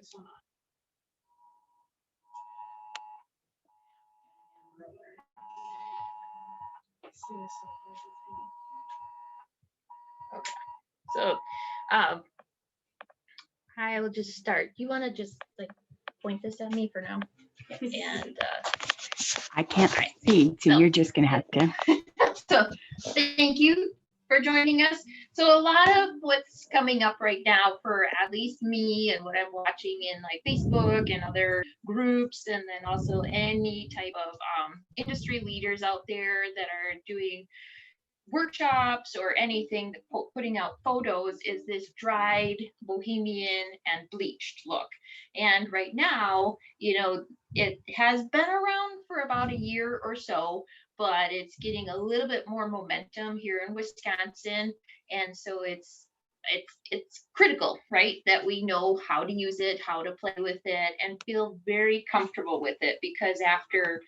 Okay. So, I will just start. You want to just like point this at me for now? And I can't see, so you're just gonna have to. So thank you for joining us. So a lot of what's coming up right now for at least me and what I'm watching in like Facebook and other groups, and then also any type of industry leaders out there that are doing workshops or anything, putting out photos, is this dried Bohemian and bleached look. And right now, you know, it has been around for about a year or so, but it's getting a little bit more momentum here in Wisconsin. And so it's critical, right, that we know how to use it, how to play with it, and feel very comfortable with it, because after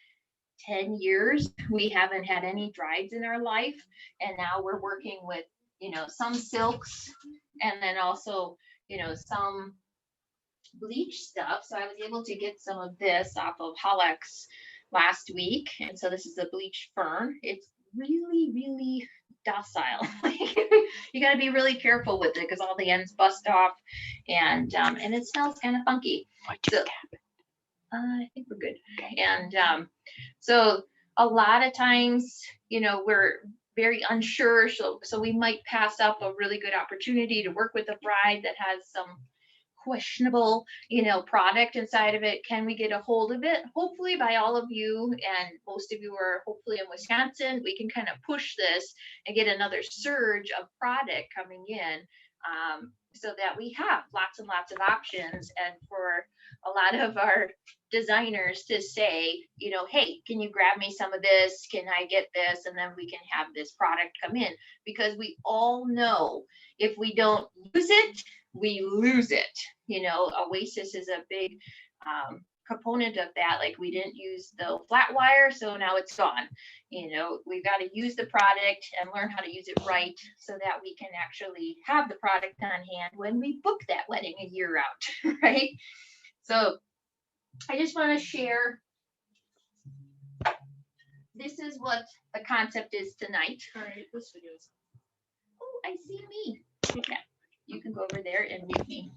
10 years we haven't had any drieds in our life, and now we're working with, you know, some silks and then also, you know, some bleach stuff. So I was able to get some of this off of Hollex last week, and so this is a bleached fern. It's really docile. You got to be really careful with it because all the ends bust off, and it smells kind of funky. So, I think we're good. Okay. And so a lot of times, you know, we're very unsure, so we might pass up a really good opportunity to work with a bride that has some questionable, you know, product inside of it. Can we get a hold of it? Hopefully by all of you, and most of you are hopefully in Wisconsin, we can kind of push this and get another surge of product coming in, so that we have lots and lots of options, and for a lot of our designers to say, you know, hey, can you grab me some of this? Can I get this? And then we can have this product come in, because we all know if we don't use it, we lose it. You know, Oasis is a big component of that. Like, we didn't use the flat wire, so now it's gone. You know, we've got to use the product and learn how to use it right, so that we can actually have the product on hand when we book that wedding a year out, right? So I just want to share, this is what the concept is tonight. All right, this video's. Oh, I see me. Okay, you can go over there and mute me.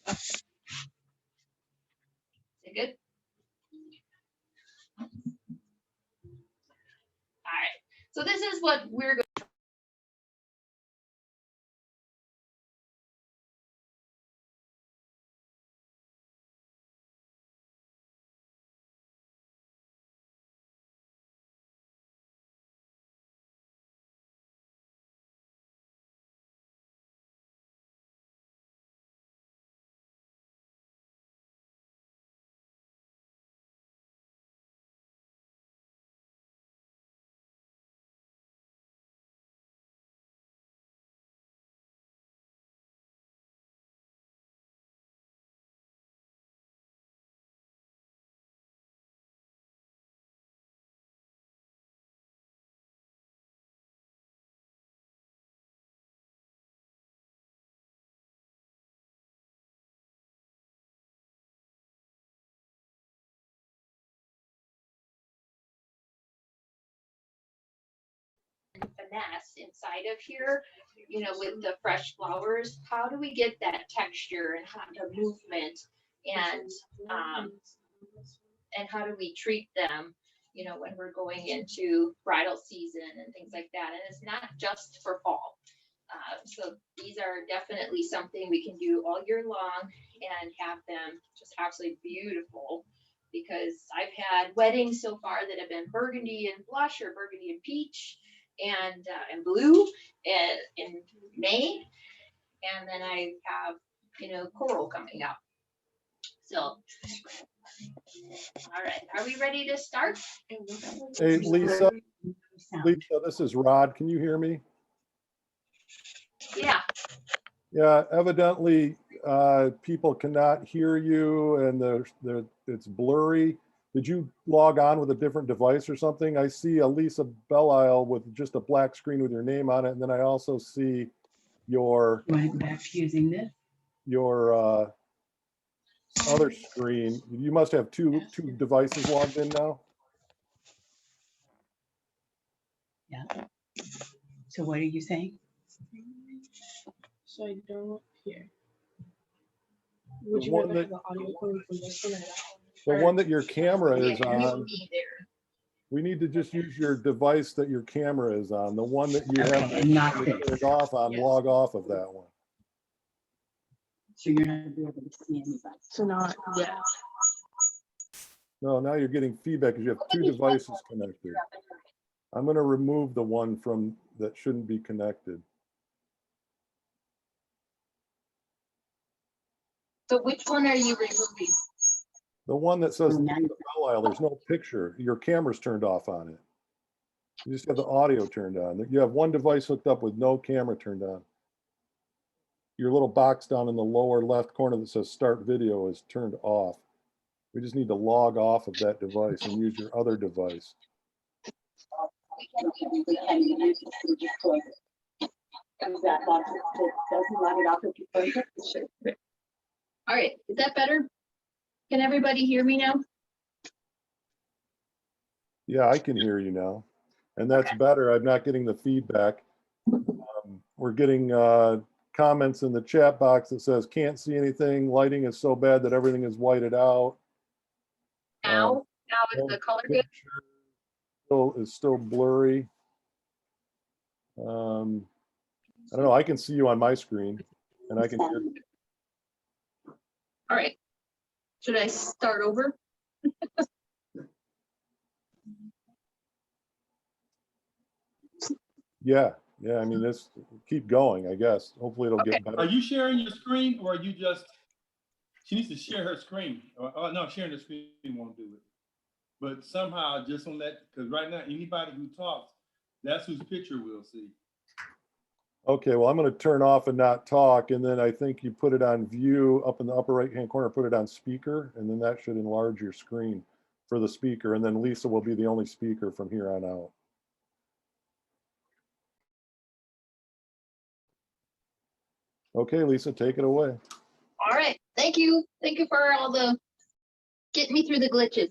Is it good? All right, so this is what we're going to. Finesse inside of here, you know, with the fresh flowers. How do we get that texture and how the movement, and how do we treat them, you know, when we're going into bridal season and things like that. And it's not just for fall. So these are definitely something we can do all year long and have them just absolutely beautiful, because I've had weddings so far that have been burgundy and blush, or burgundy and peach, and blue in May, and then I have, you know, coral coming up. So, all right, are we ready to start? Hey, Lisa, this is Rod. Can you hear me? Yeah. Yeah, evidently people cannot hear you, and it's blurry. Did you log on with a different device or something? I see a Lisa Belisle with just a black screen with your name on it, and then I also see your. You want to go back to using this? your other screen. You must have two devices logged in now. Yeah. So what are you saying? So I don't here. Would you one rather that- have the audio coming from this one or that The one? one that your camera Yeah, is you need on, me there. we need to just use your device that your camera is on. The one that you have Okay, not turned this. off on, Yes. log off of that one. So you're not gonna be able to see anybody. So not, yeah. No, now you're getting feedback because you have two devices connected. I'm going to remove the one from that shouldn't be connected. So which one are you removing? The one that says Oh, now you- Belisle, there's no picture. Your camera's turned off on it. You just have the audio turned on. You have one device hooked up with no camera turned on. Your little box down in the lower left corner that says start video is turned off. We just need to log off of that device and use your other device. All right, is that better? Can everybody hear me now? Yeah, I can hear you now. And that's better. I'm not getting the feedback. We're getting comments in the chat box that says, can't see anything. Lighting is so bad that everything is whited out. Now is the color good? Picture is still blurry. I don't know. I can see you on my screen and I can hear you. All right. Should I start over? Yeah, I mean, this keep going, I guess. Hopefully it'll Okay. get better. Are you sharing your screen or are you just, she needs to share her screen. No, sharing the screen won't do it. But somehow just on that, because right now, anybody who talks, that's whose picture we'll see. Okay, well, I'm going to turn off and not talk. And then I think you put it on view up in the upper right-hand corner, put it on speaker, and then that should enlarge your screen for the speaker. And then Lisa will be the only speaker from here on out. Okay, Lisa, take it away. All right, thank you. Thank you for all the getting me through the glitches.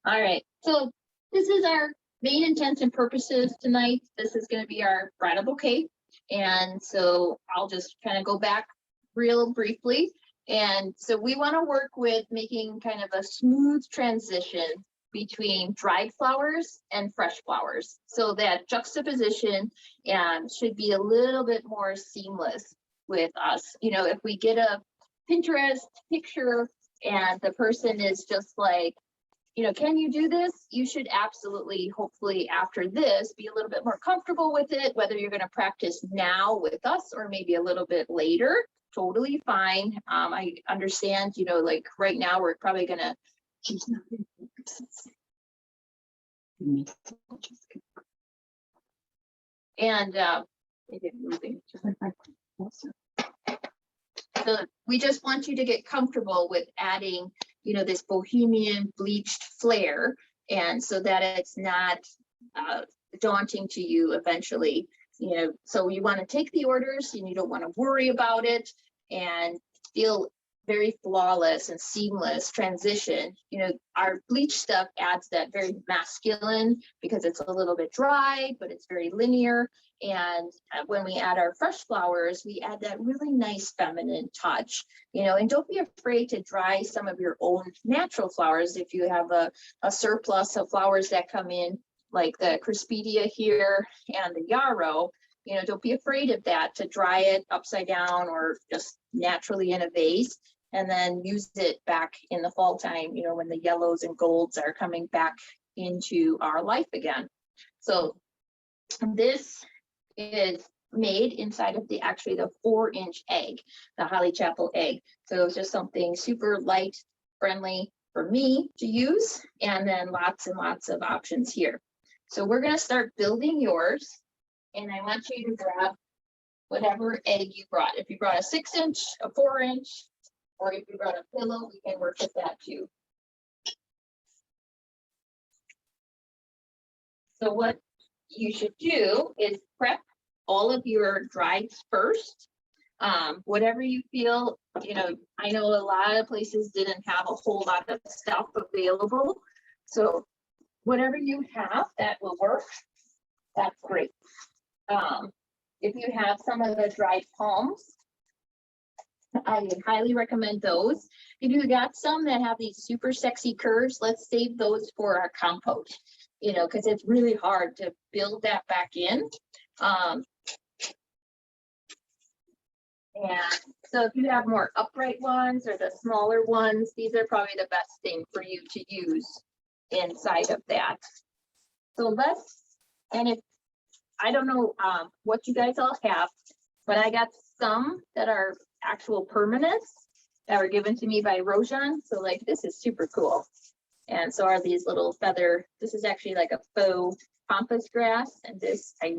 All right, so this is our main intents and purposes tonight. This is going to be our bridal bouquet. And so I'll just kind of go back real briefly. And so we want to work with making kind of a smooth transition between dried flowers and fresh flowers. So that juxtaposition should be a little bit more seamless with us. You know, if we get a Pinterest picture and the person is just like, you know, can you do this? You should absolutely, hopefully after this, be a little bit more comfortable with it, whether you're going to practice now with us or maybe a little bit later, totally fine. I understand, you know, like right now we're probably going to and maybe moving. So we just want you to get comfortable with adding, you know, this Bohemian bleached Flair, and so that it's not daunting to you eventually, you know. So you want to take the orders and you don't want to worry about it and feel very flawless and seamless transition. You know, our bleach stuff adds that very masculine because it's a little bit dry, but it's very linear. And when we add our fresh flowers, we add that really nice feminine touch, you know. And don't be afraid to dry some of your own natural flowers. If you have a surplus of flowers that come in, like the Crispidia here and the yarrow, you know, don't be afraid of that, to dry it upside down or just naturally in a vase, and then use it back in the fall time, you know, when the yellows and golds are coming back into our life again. So this is made inside of the 4-inch egg, the Holly Chapel egg. So it's just something super light, friendly for me to use, and then lots and lots of options here. So we're going to start building yours, and I want you to grab whatever egg you brought. If you brought a 6-inch, a 4-inch, or if you brought a pillow, we can work with that too. So what you should do is prep all of your drieds first. Whatever you feel, you know, I know a lot of places didn't have a whole lot of stuff available. So whatever you have that will work, that's great. If you have some of the dried palms, I highly recommend those. If you got some that have these super sexy curves, let's save those for our compote, you know, because it's really hard to build that back in. And so if you have more upright ones or the smaller ones, these are probably the best thing for you to use inside of that. So and if, I don't know what you guys all have, but I got some that are actual permanents that were given to me by Rojan. So like, this is super cool. And so are these little feather, this is actually like a faux pampas grass. And this, I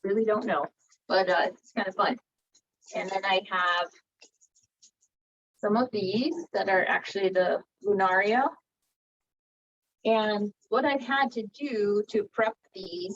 really don't know, but it's kind of fun. And then I have some of these that are actually the lunaria. And what I've had to do to prep these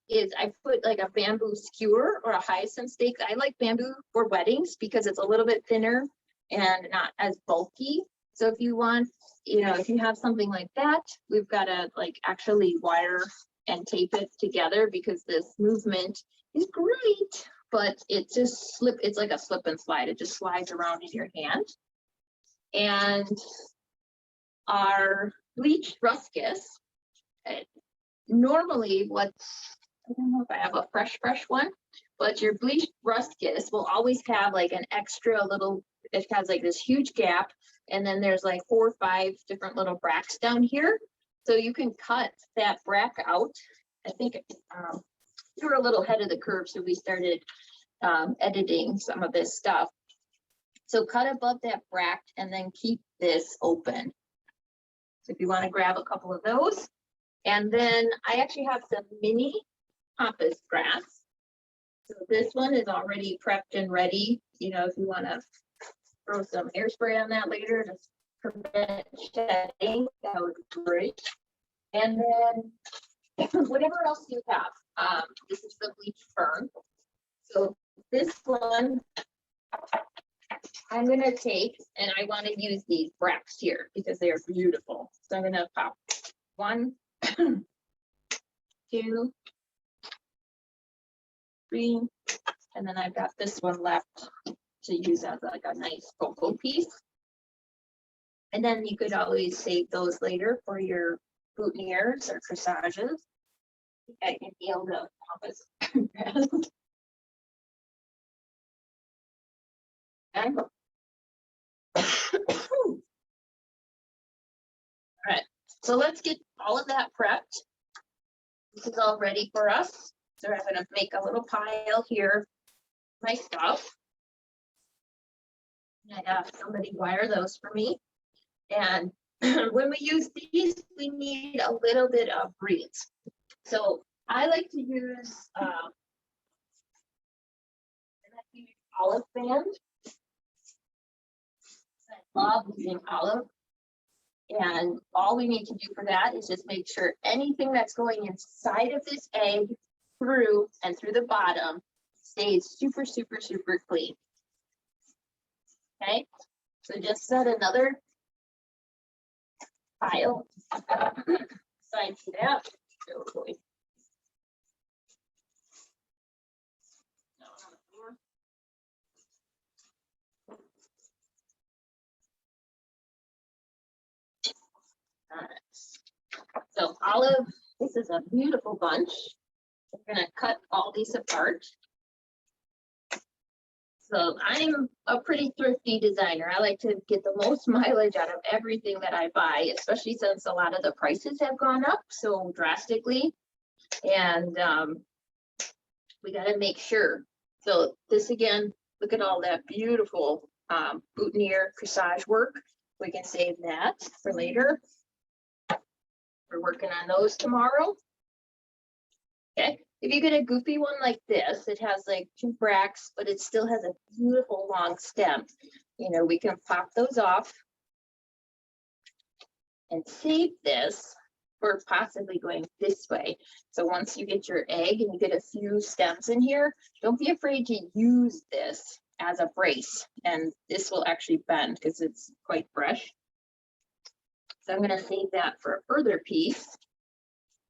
is I put like a bamboo skewer or a hyacinth stake. I like bamboo for weddings because it's a little bit thinner and not as bulky. So if you want, you know, if you have something like that, we've got to like actually wire and tape it together because this movement is great, but it just it's like a slip and slide. It just slides around in your hand. And our bleached ruscus, normally I don't know if I have a fresh one, but your bleached ruscus will always have like an extra little, it has like this huge gap, and then there's like 4 or 5 different little bracts down here. So you can cut that brack out. I think we were a little ahead of the curve, so we started editing some of this stuff. So cut above that bract and then keep this open. So if you want to grab a couple of those. And then I actually have some mini pampas grass. So this one is already prepped and ready. You know, if you want to throw some hairspray on that later to prevent shedding, that would be great. And then whatever else you have, this is the bleached fern. So this one I'm going to take, and I want to use these bracts here because they are beautiful. So I'm going to pop 1, 2, 3, and then I've got this one left to use as like a nice focal piece. And then you could always save those later for your boutonnieres or corsages. I can feel the pampas. Okay. All right, so let's get all of that prepped. This is all ready for us. So I'm going to make a little pile here, my stuff. I have somebody wire those for me. And when we use these, we need a little bit of reeds. So I like to use olive band. I love using olive. And all we need to do for that is just make sure anything that's going inside of this egg through the bottom stays super, super, super clean. Okay, so just set another pile side to that. So olive, this is a beautiful bunch. We're gonna cut all these apart. So I'm a pretty thrifty designer. I like to get the most mileage out of everything that I buy, especially since a lot of the prices have gone up so drastically. And we gotta make sure. So this again, look at all that beautiful boutonniere corsage work. We can save that for later. We're working on those tomorrow. Okay, if you get a goofy one like this, it has like 2 bracts, but it still has a beautiful long stem. You know, we can pop those off and save this for possibly going this way. So once you get your egg and you get a few stems in here, don't be afraid to use this as a brace, and this will actually bend because it's quite fresh. So I'm going to save that for a further piece.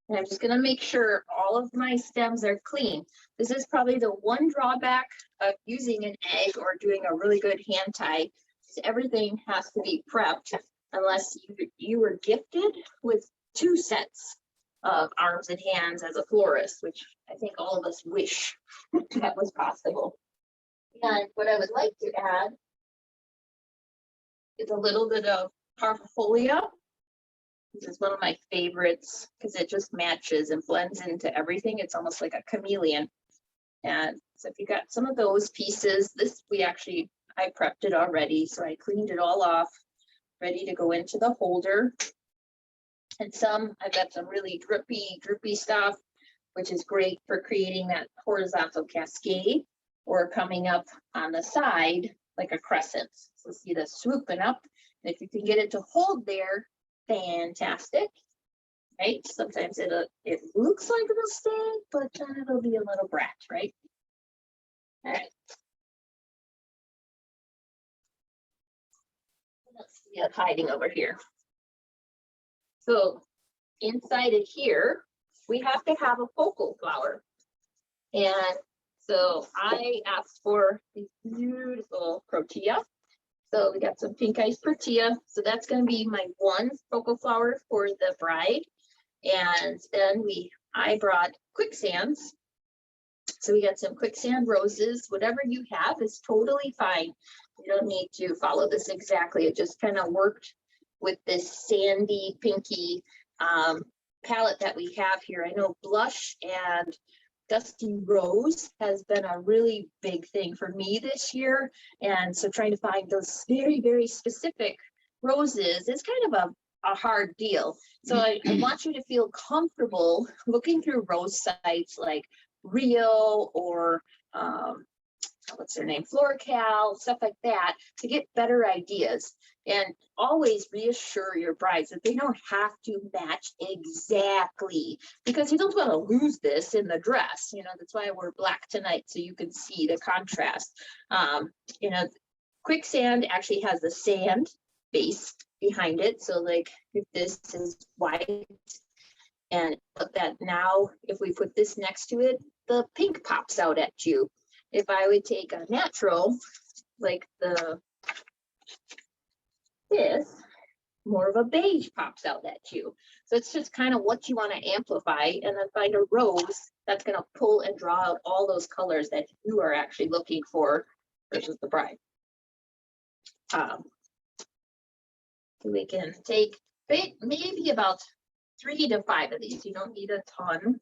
And I'm just going to make sure all of my stems are clean. This is probably the one drawback of using an egg or doing a really good hand tie. Everything has to be prepped unless you were gifted with 2 sets of arms and hands as a florist, which I think all of us wish that was possible. And what I would like to add is a little bit of parfolia. This is one of my favorites because it just matches and blends into everything. It's almost like a chameleon. And so if you got some of those pieces, this I prepped it already. So I cleaned it all off, ready to go into the holder. And I've got some really droopy stuff, which is great for creating that horizontal cascade or coming up on the side like a crescent. So see the swooping up. And if you can get it to hold there, fantastic, right? Sometimes it looks like it'll stay, but then it'll be a little brat, right? All right. Let's see it hiding over here. So inside of here, we have to have a focal flower. And so I asked for these beautiful protea. So we got some pink ice protea. So that's going to be my one focal flower for the bride. And then I brought quicksands. So we got some quicksand roses. Whatever you have is totally fine. You don't need to follow this exactly. It just kind of worked with this sandy, pinky palette that we have here. I know blush and Dusty Rose has been a really big thing for me this year. And so trying to find those very, very specific roses is kind of a hard deal. So I want you to feel comfortable looking through rose sites like Rio or what's their name, Florcal, stuff like that, to get better ideas. And always reassure your brides that they don't have to match exactly, because you don't want to lose this in the dress. You know, that's why I wear black tonight, so you can see the contrast. You know, quicksand actually has the sand base behind it. So like if this is white and put that now, if we put this next to it, the pink pops out at you. If I would take a natural, like this, more of a beige pops out at you. So it's just kind of what you want to amplify, and then find a rose that's going to pull and draw out all those colors that you are actually looking for versus the bride. We can take maybe about 3 to 5 of these. You don't need a ton.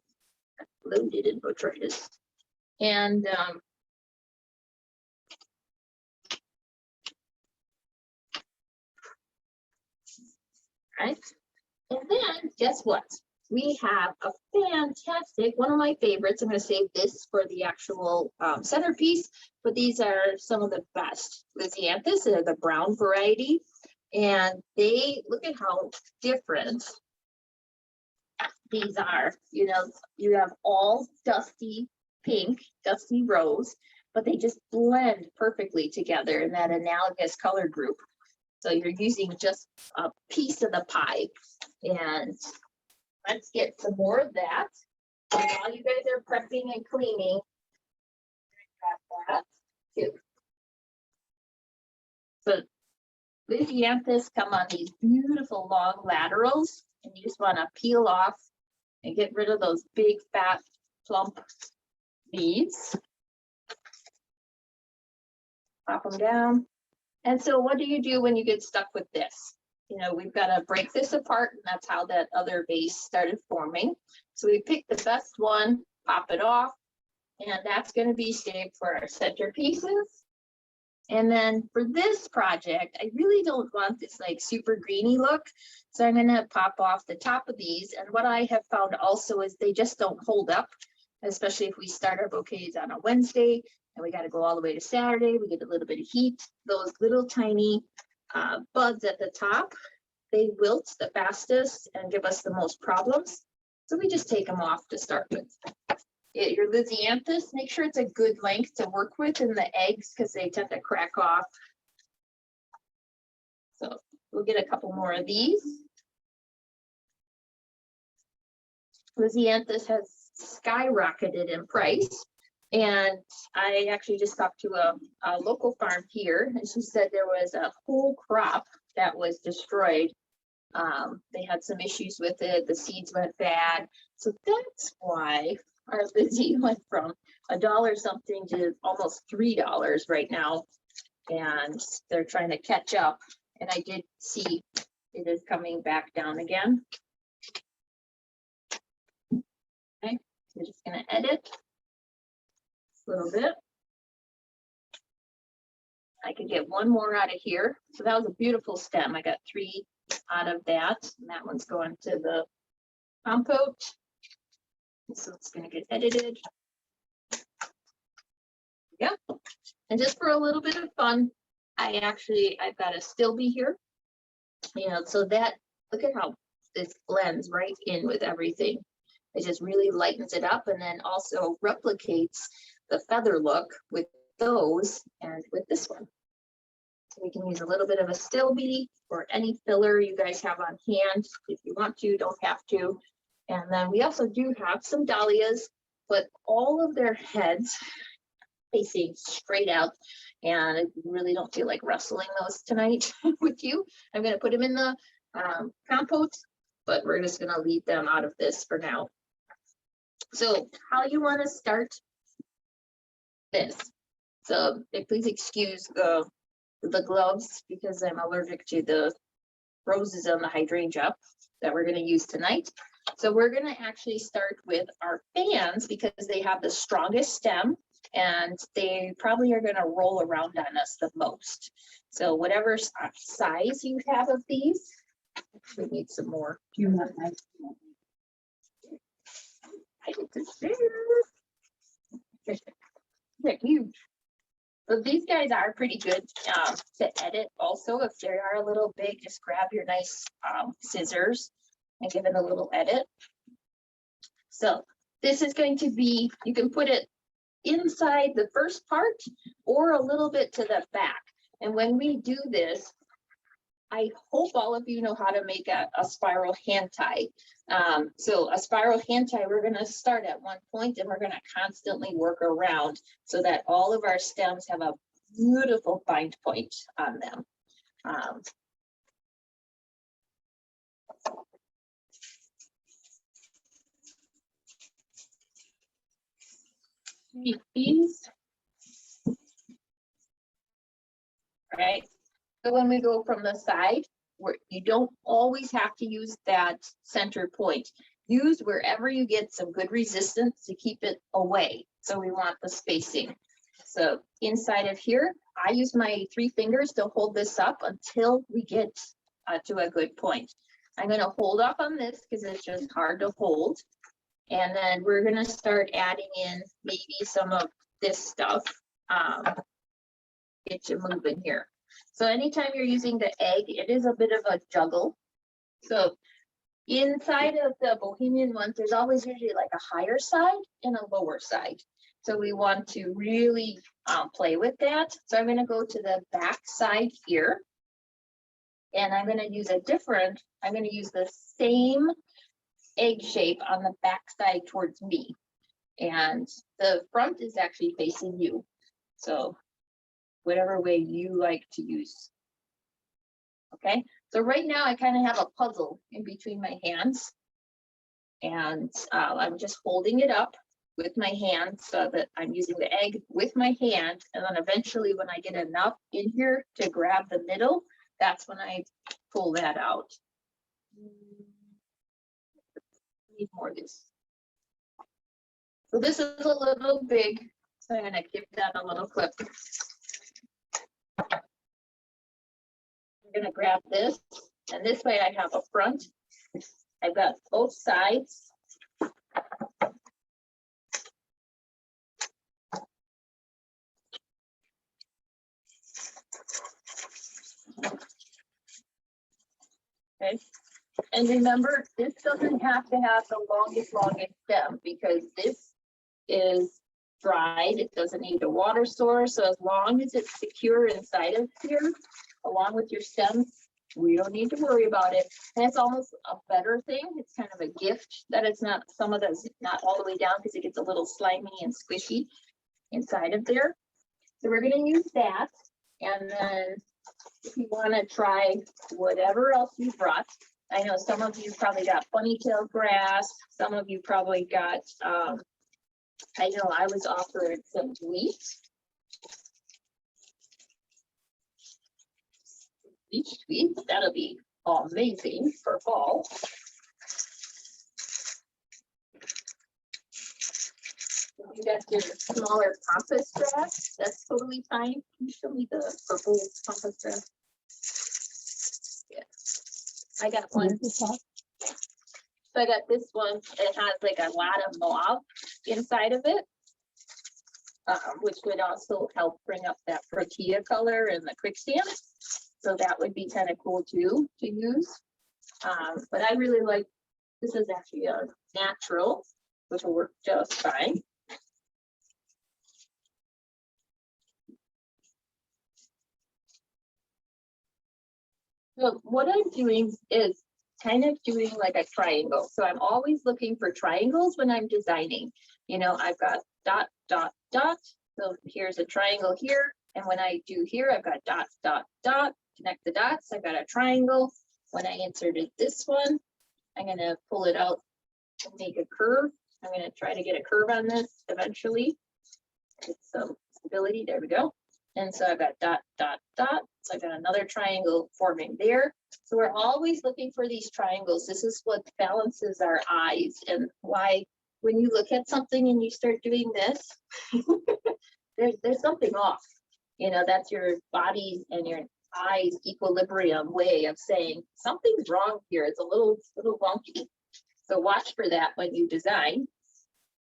Loaded in botrytis. And right. And then guess what? We have a fantastic, one of my favorites. I'm going to save this for the actual centerpiece, but these are some of the best. Lisianthus, they're the brown variety. And look at how different these are. You know, you have all dusty pink, dusty rose, but they just blend perfectly together in that analogous color group. So you're using just a piece of the pie. And let's get some more of that. And while you guys are prepping and cleaning, that too. So Lisianthus come on these beautiful long laterals, and you just want to peel off and get rid of those big, fat, plump leaves. Pop them down. And so what do you do when you get stuck with this? You know, we've got to break this apart, and that's how that other vase started forming. So we pick the best one, pop it off, and that's going to be saved for our centerpieces. And then for this project, I really don't want this like super greeny look. So I'm going to pop off the top of these. And what I have found also is they just don't hold up, especially if we start our bouquets on a Wednesday and we got to go all the way to Saturday. We get a little bit of heat. Those little tiny buds at the top, they wilt the fastest and give us the most problems. So we just take them off to start with. Your Lysianthus, make sure it's a good length to work with in the eggs because they tend to crack off. So we'll get a couple more of these. Lysianthus has skyrocketed in price. And I actually just talked to a local farm here, and she said there was a whole crop that was destroyed. They had some issues with it. The seeds went bad. So that's why our Lizzie went from $1 something to almost $3 right now. And they're trying to catch up. And I did see it is coming back down again. Okay, we're just gonna edit a little bit. I could get one more out of here. So that was a beautiful stem. I got 3 out of that. And that one's going to the compost. So it's gonna get edited. Yeah. And just for a little bit of fun, I've got a Stilby here. You know, so that, look at how this blends right in with everything. It just really lightens it up and then also replicates the feather look with those and with this one. So we can use a little bit of a Stilby or any filler you guys have on hand. If you want to, don't have to. And then we also do have some dahlias, but all of their heads facing straight out. And I really don't feel like wrestling those tonight with you. I'm going to put them in the compost, but we're just going to leave them out of this for now. So how you want to start this? So please excuse the gloves because I'm allergic to the roses on the hydrangea that we're going to use tonight. So we're going to actually start with our fans because they have the strongest stem and they probably are going to roll around on us the most. So whatever size you have of these, we need some more. Do you want my? I get to share. They're huge. So these guys are pretty good to edit also. If they are a little big, just grab your nice scissors and give it a little edit. So this is going to be, you can put it inside the first part or a little bit to the back. And when we do this, I hope all of you know how to make a spiral hand tie. So a spiral hand tie, we're going to start at one point and we're going to constantly work around so that all of our stems have a beautiful bind point on them. These. All right. So when we go from the side, you don't always have to use that center point. Use wherever you get some good resistance to keep it away. So we want the spacing. So inside of here, I use my 3 fingers to hold this up until we get to a good point. I'm going to hold off on this because it's just hard to hold. And then we're going to start adding in maybe some of this stuff. Get you moving here. So anytime you're using the egg, it is a bit of a juggle. So inside of the Bohemian ones, there's always usually like a higher side and a lower side. So we want to really play with that. So I'm going to go to the back side here. And I'm going to use I'm going to use the same egg shape on the back side towards me. And the front is actually facing you. So whatever way you like to use. Okay, so right now I kind of have a puzzle in between my hands. And I'm just holding it up with my hand so that I'm using the egg with my hand. And then eventually when I get enough in here to grab the middle, that's when I pull that out. Need more of this. So this is a little big, so I'm going to give that a little clip. I'm going to grab this, and this way I have a front. I've got both sides. Okay. And remember, this doesn't have to have the longest stem because this is dried. It doesn't need a water source. So as long as it's secure inside of here, along with your stems, we don't need to worry about it. And it's almost a better thing. It's kind of a gift that it's not, some of that's not all the way down because it gets a little slimy and squishy inside of there. So we're gonna use that. And then if you wanna try whatever else you brought, I know some of you probably got bunny-tailed grass. Some of you probably got, I know I was offered some bleached. Bleached wheat, that'll be amazing for fall. You got your smaller pampas grass, that's totally fine. Can you show me the purple pampas grass? Yeah, I got one. So I got this one, it has like a lot of mauve inside of it, which would also help bring up that tortilla color and the quicksand. So that would be kind of cool too to use. But I really like, this is actually a natural, which will work just fine. So what I'm doing is kind of doing like a triangle. So I'm always looking for triangles when I'm designing. You know, I've got dot, dot, dot. So here's a triangle here. And when I do here, I've got dot, dot, dot. Connect the dots. I've got a triangle. When I inserted this one, I'm going to pull it out and make a curve. I'm going to try to get a curve on this eventually. Get some stability. There we go. And so I've got dot, dot, dot. So I've got another triangle forming there. So we're always looking for these triangles. This is what balances our eyes, and why when you look at something and you start doing this, there's something off. You know, that's your body and your eyes equilibrium way of saying something's wrong here. It's a little wonky. So watch for that when you design.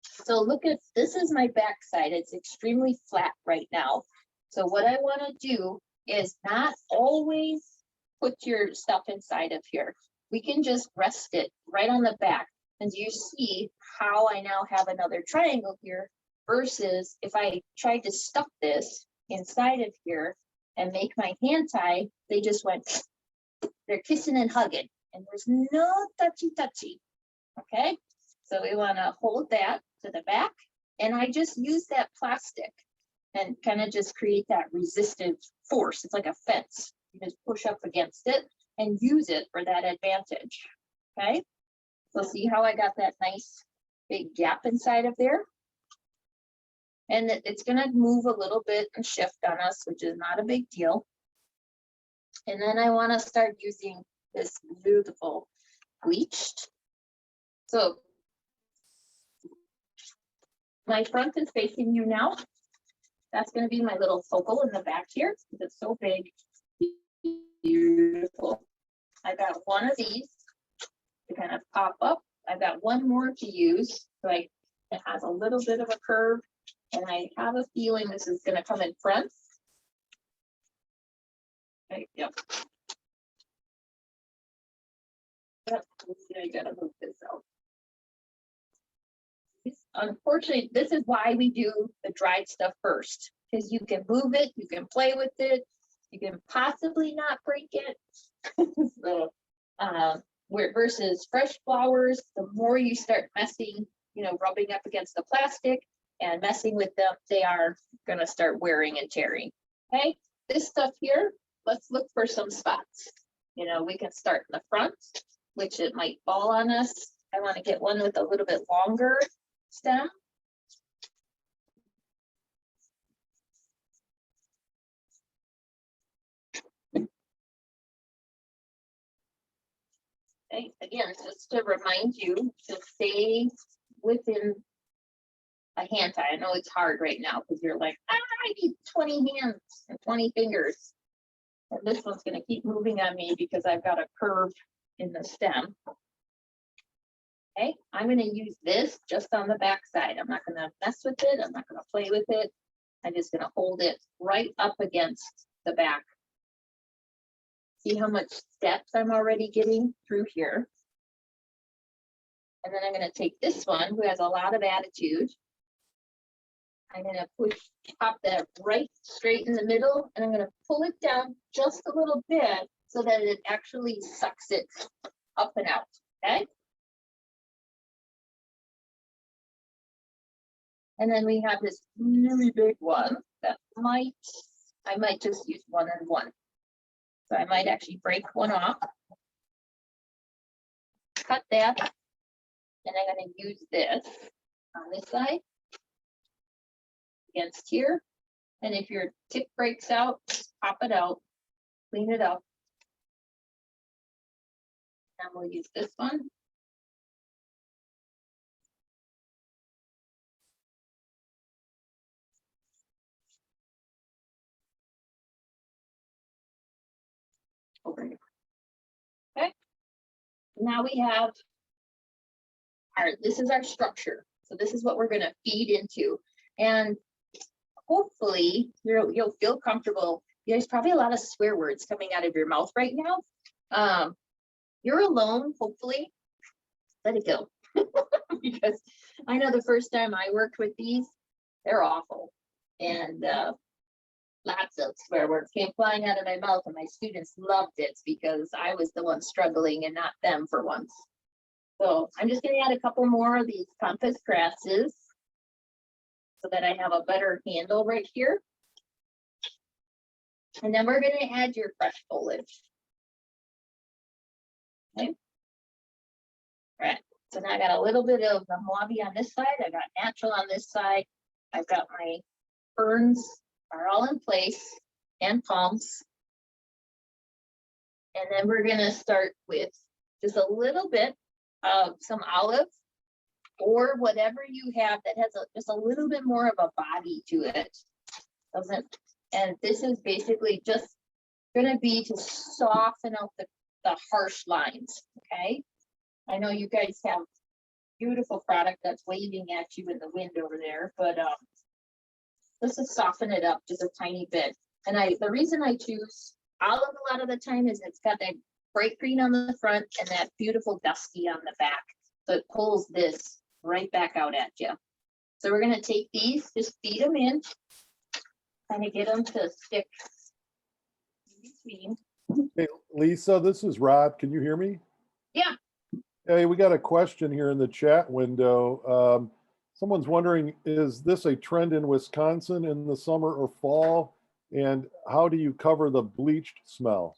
So look at, this is my back side. It's extremely flat right now. So what I want to do is not always put your stuff inside of here. We can just rest it right on the back. And you see how I now have another triangle here versus if I tried to stuff this inside of here and make my hand tie, they just went, they're kissing and hugging and there's no touchy. Okay, so we want to hold that to the back, and I just use that plastic and kind of just create that resistive force. It's like a fence. You just push up against it and use it for that advantage. Okay, so see how I got that nice big gap inside of there? And it's going to move a little bit and shift on us, which is not a big deal. And then I want to start using this beautiful bleached. So my front is facing you now. That's going to be my little focal in the back here because it's so big. Beautiful. I got one of these to kind of pop up. I've got one more to use. So it has a little bit of a curve, and I have a feeling this is going to come in front. Okay, yep. Yep, let's see, I gotta move this out. Unfortunately, this is why we do the dried stuff first, because you can move it, you can play with it, you can possibly not break it. So, where versus fresh flowers, the more you start messing, you know, rubbing up against the plastic and messing with them, they are going to start wearing and tearing. Okay, this stuff here, let's look for some spots. You know, we can start in the front, which it might fall on us. I want to get one with a little bit longer stem. Okay, again, just to remind you to stay within a hand tie. I know it's hard right now because you're like, I need 20 hands and 20 fingers. And this one's going to keep moving on me because I've got a curve in the stem. Okay, I'm going to use this just on the back side. I'm not going to mess with it. I'm not going to play with it. I'm just going to hold it right up against the back. See how much steps I'm already getting through here. And then I'm gonna take this one who has a lot of attitude. I'm gonna pop that right straight in the middle, and I'm gonna pull it down just a little bit so that it actually sucks it up and out, okay? And then we have this really big one that I might just use one and one. So I might actually break one off. Cut that, and I'm gonna use this on this side against here. And if your tip breaks out, pop it out, clean it up. And we'll use this one. Over here. Okay. Now we have this is our structure. So this is what we're going to feed into. And hopefully you'll feel comfortable. There's probably a lot of swear words coming out of your mouth right now. You're alone, hopefully. Let it go. Because I know the first time I worked with these, they're awful. And lots of swear words came flying out of my mouth, and my students loved it because I was the one struggling and not them for once. So I'm just going to add a couple more of these pampas grasses so that I have a better handle right here. And then we're going to add your fresh foliage. Okay. All right. So now I got a little bit of the Mojave on this side. I got natural on this side. I've got my ferns are all in place and palms. And then we're going to start with just a little bit of some olive or whatever you have that has just a little bit more of a body to it. And this is basically just going to be to soften out the harsh lines. Okay. I know you guys have beautiful product that's waving at you in the wind over there, but let's just soften it up just a tiny bit. And the reason I choose olive a lot of the time is it's got that bright green on the front and that beautiful dusty on the back. So it pulls this right back out at you. So we're going to take these, just feed them in, kind of get them to stick in between. Hey, Lisa, this is Rob. Can you hear me? Yeah. Hey, we got a question here in the chat window. Someone's wondering, is this a trend in Wisconsin in the summer or fall? And how do you cover the bleached smell?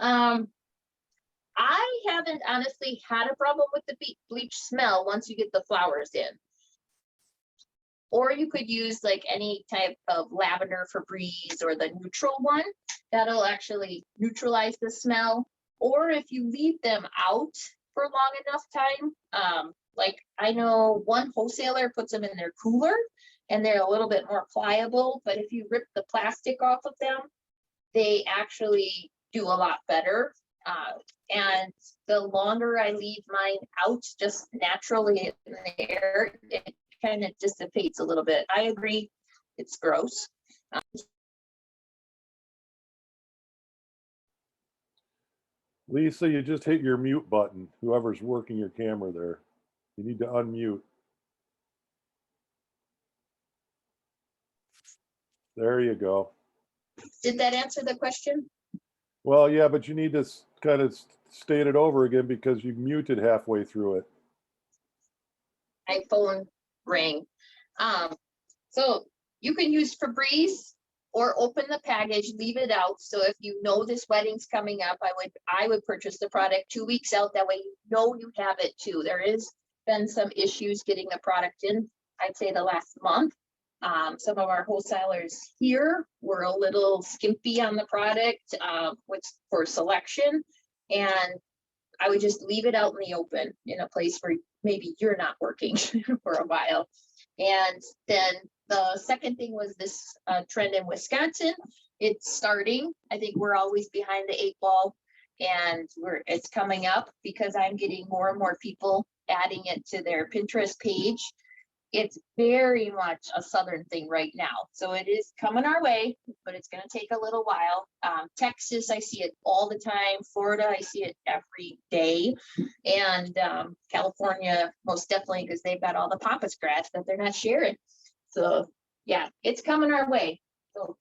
I haven't honestly had a problem with the bleach smell once you get the flowers in. Or you could use like any type of lavender Febreze or the neutral one. That'll actually neutralize the smell. Or if you leave them out for long enough time, like I know one wholesaler puts them in their cooler and they're a little bit more pliable, but if you rip the plastic off of them, they actually do a lot better. And the longer I leave mine out just naturally in the air, it kind of dissipates a little bit. I agree, it's gross. Lisa, you just hit your mute button, whoever's working your camera there. You need to unmute. There you go. Did that answer the question? Well, yeah, but you need to kind of state it over again because you muted halfway through it. My phone rang. So you can use Febreze or open the package, leave it out. So if you know this wedding's coming up, I would purchase the product 2 weeks out. That way you know you have it too. There has been some issues getting the product in, I'd say the last month. Some of our wholesalers here were a little skimpy on the product for selection. And I would just leave it out in the open in a place where maybe you're not working for a while. And then the second thing was this trend in Wisconsin. It's starting. I think we're always behind the 8 ball, and it's coming up because I'm getting more and more people adding it to their Pinterest page. it's very much a southern thing right now. So it is coming our way, but it's going to take a little while. Texas, I see it all the time. Florida, I see it every day. And California, most definitely, because they've got all the pampas grass that they're not sharing. So yeah, it's coming our way. So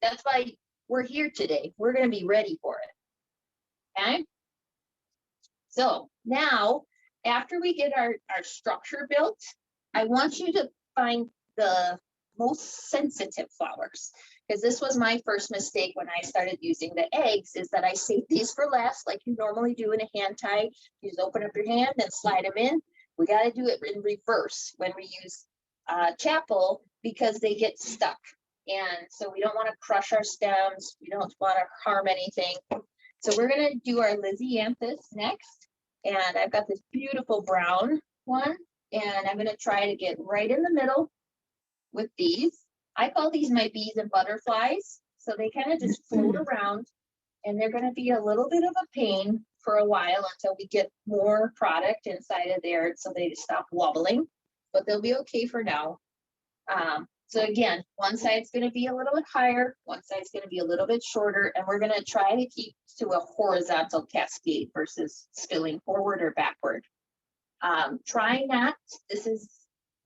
that's why we're here today. We're going to be ready for it. Okay. So now, after we get our structure built, I want you to find the most sensitive flowers, because this was my first mistake when I started using the eggs, is that I saved these for last, like you normally do in a hand tie. You just open up your hand and slide them in. We got to do it in reverse when we use chapel, because they get stuck. And so we don't want to crush our stems. We don't want to harm anything. So we're going to do our Lysianthus next. And I've got this beautiful brown one. And I'm going to try to get right in the middle with these. I call these my bees and butterflies. So they kind of just float around. And they're going to be a little bit of a pain for a while until we get more product inside of there so they stop wobbling. But they'll be okay for now. So again, one side's going to be a little bit higher, one side's going to be a little bit shorter, and we're going to try to keep to a horizontal cascade versus spilling forward or backward. Try not, this is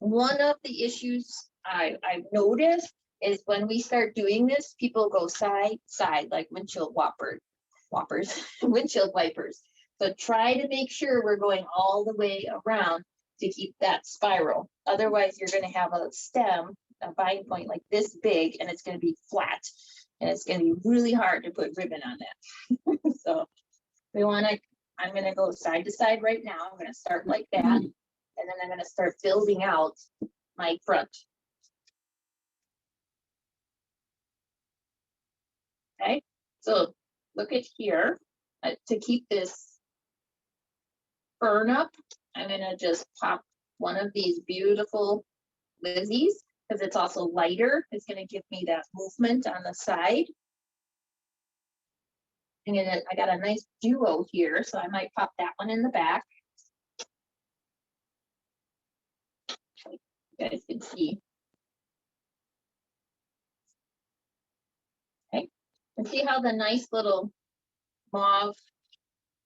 one of the issues I've noticed, is when we start doing this, people go side, like windshield windshield wipers. So try to make sure we're going all the way around to keep that spiral. Otherwise, you're going to have a stem, a vine point like this big, and it's going to be flat, and it's going to be really hard to put ribbon on that. So we want to, I'm going to go side to side right now. I'm going to start like that, and then I'm going to start building out my front. Okay, so look at here. To keep this fern up, I'm going to just pop one of these beautiful Lizzies, because it's also lighter. It's going to give me that movement on the side. And then I got a nice duo here, so I might pop that one in the back. You guys can see. Okay, and see how the nice little mauve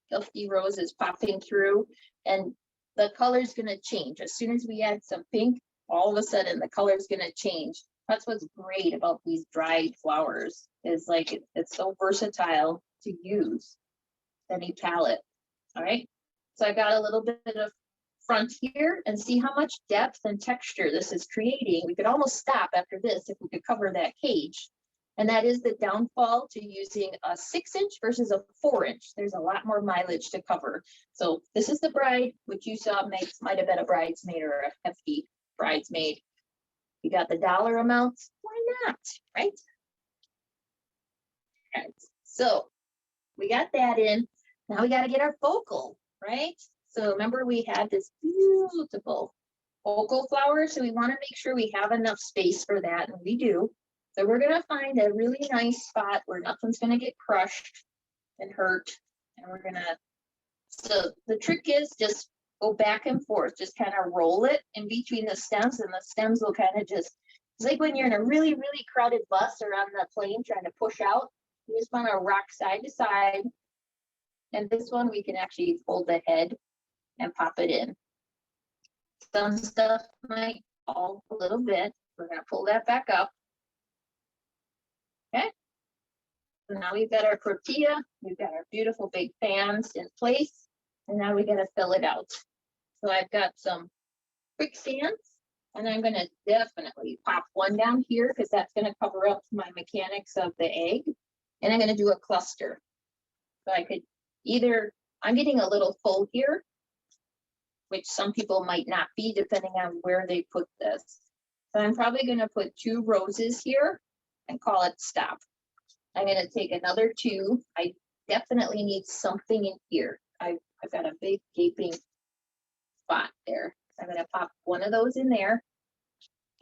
dusty rose is popping through, and the color's going to change. As soon as we add some pink, all of a sudden the color's going to change. That's what's great about these dried flowers, is like it's so versatile to use any palette. All right, so I got a little bit of front here, and see how much depth and texture this is creating. We could almost stop after this if we could cover that cage. And that is the downfall to using a 6-inch versus a 4-inch. There's a lot more mileage to cover. So this is the bride, which you saw might have been a bridesmaid or a hefty bridesmaid. You got the dollar amounts, why not, right? Right. So we got that in. Now we got to get our focal, right? So remember, we had this beautiful focal flower. So we want to make sure we have enough space for that, and we do. So we're going to find a really nice spot where nothing's going to get crushed and hurt. And we're going to, so the trick is just go back and forth, just kind of roll it in between the stems, and the stems will kind of just, it's like when you're in a really, really crowded bus or on the plane trying to push out, you just want to rock side to side. And this one, we can actually fold the head and pop it in. Some stuff might fall a little bit. We're going to pull that back up. Okay, so now we've got our tortilla, we've got our beautiful big fans in place, and now we got to fill it out. So I've got some quicksands, and I'm going to definitely pop one down here, because that's going to cover up my mechanics of the egg. And I'm going to do a cluster. So I could either, I'm getting a little full here, which some people might not be, depending on where they put this. So I'm probably going to put 2 roses here and call it stop. I'm going to take another 2. I definitely need something in here. I've got a big gaping spot there. So I'm going to pop one of those in there,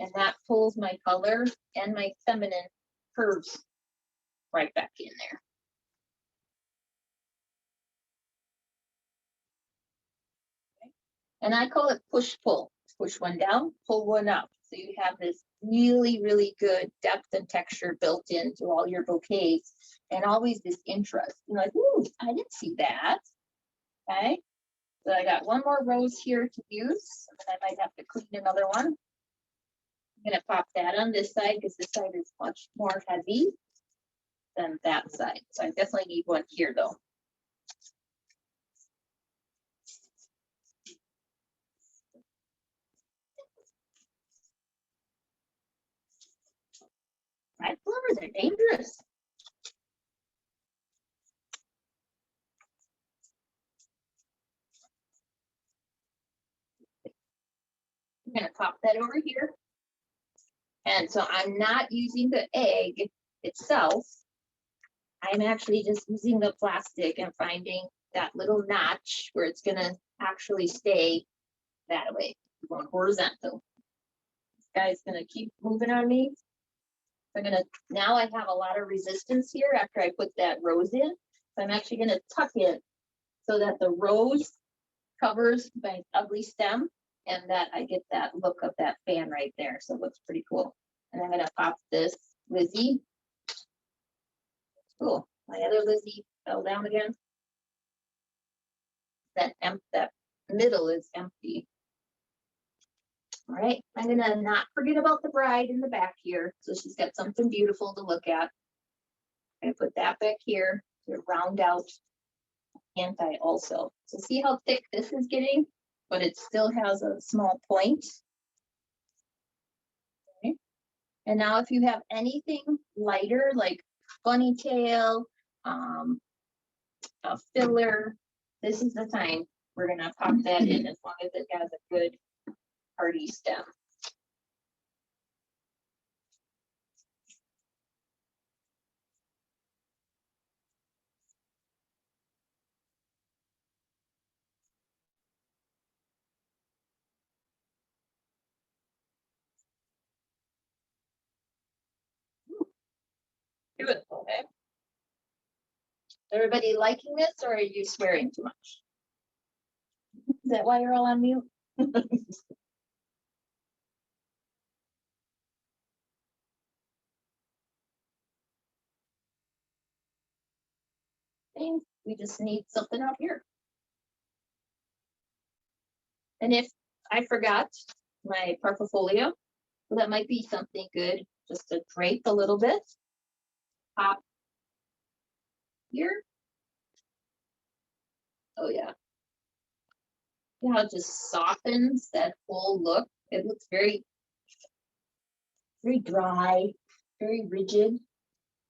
and that pulls my color and my feminine curves right back in there. Okay. And I call it push pull. push one down, pull one up. So you have this really, really good depth and texture built into all your bouquets, and always this interest. You're like, ooh, I didn't see that. Okay. So I got one more rose here to use, and I might have to clean another one. I'm gonna pop that on this side because this side is much more heavy than that side. So I definitely need one here though. Red flowers are dangerous. I'm gonna pop that over here. And so I'm not using the egg itself. I'm actually just using the plastic and finding that little notch where it's gonna actually stay that way, going horizontal. This guy's gonna keep moving on me. I'm gonna, now I have a lot of resistance here after I put that rose in. So I'm actually gonna tuck it so that the rose covers my ugly stem and that I get that look of that fan right there. So it looks pretty cool. And I'm gonna pop this Lizzie. Cool. My other Lizzie fell down again. That middle is empty. All right, I'm gonna not forget about the bride in the back here. So she's got something beautiful to look at. I put that back here to round out anti also. So see how thick this is getting, but it still has a small point. Okay. And now if you have anything lighter like bunny tail, a filler, this is the time we're gonna pop that in as long as it has a good hardy stem. Good, okay. Everybody liking this, or are you swearing too much? Is that why you're all on mute? Thanks. We just need something out here. And if I forgot my portfolio, well, that might be something good just to drape a little bit. Pop here. Oh yeah. See how it just softens that whole look? It looks very, very dry, very rigid.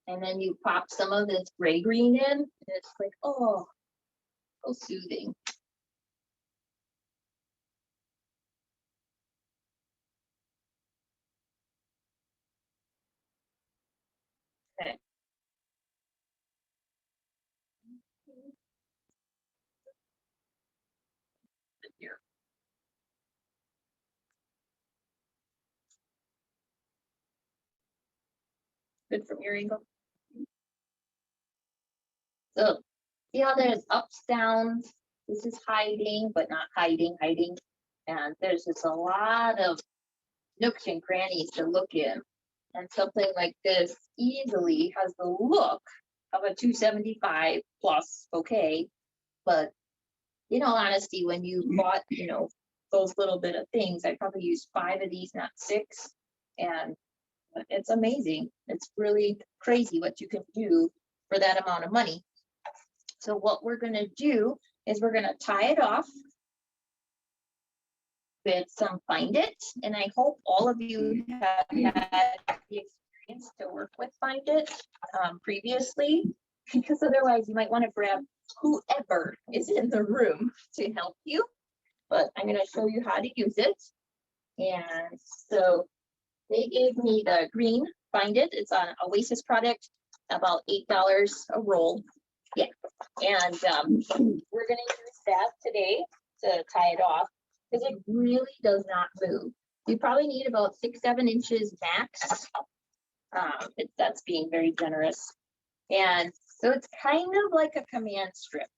And then you pop some of this gray green in, and it's like, oh, so soothing. Okay. Here. Good from your angle. So see how there's ups, downs. This is hiding, but not hiding. And there's just a lot of nooks and crannies to look in. And something like this easily has the look of a 275 plus bouquet. But in all honesty, when you bought, those little bit of things, I probably used 5 of these, not 6. And it's amazing. It's really crazy what you can do for that amount of money. So what we're going to do is we're going to tie it off with some Find It. And I hope all of you have had the experience to work with Find It previously, because otherwise you might want to grab whoever is in the room to help you. But I'm going to show you how to use it. And so they gave me the green Find It. It's an Oasis product, about $8 a roll. Yeah, and we're going to use that today to tie it off because it really does not move. You probably need about 6-7 inches max. That's being very generous. And so it's kind of like a command strip.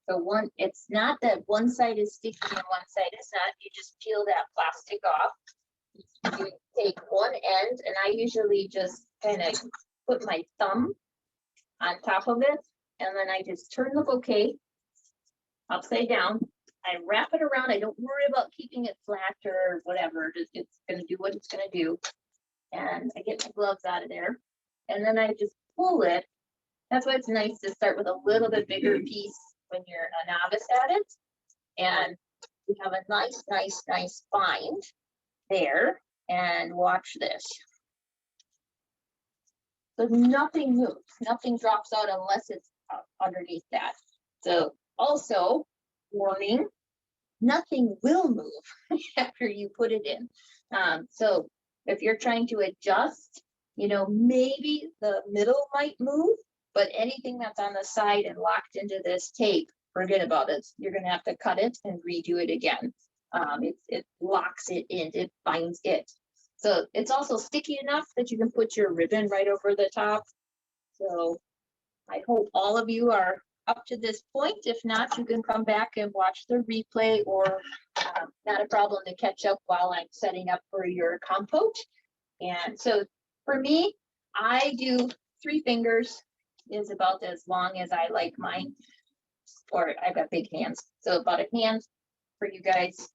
So one, it's not that one side is sticky and one side is not. You just peel that plastic off. You take one end, and I usually just kind of put my thumb on top of it, and then I just turn the bouquet upside down. I wrap it around. I don't worry about keeping it flat or whatever. It's gonna do what it's gonna do. And I get my gloves out of there, and then I just pull it. That's why it's nice to start with a little bit bigger piece when you're a novice at it. And we have a nice bind there. And watch this. So nothing moves, nothing drops out unless it's underneath that. So also, warning, nothing will move after you put it in. So if you're trying to adjust, you know, maybe the middle might move, but anything that's on the side and locked into this tape, forget about it. You're gonna have to cut it and redo it again. It locks it in, it binds it. So it's also sticky enough that you can put your ribbon right over the top. So I hope all of you are up to this point. If not, you can come back and watch the replay, or not a problem to catch up while I'm setting up for your compote. And so for me, I do 3 fingers is about as long as I like mine, or I've got big hands. So about a hand for you guys.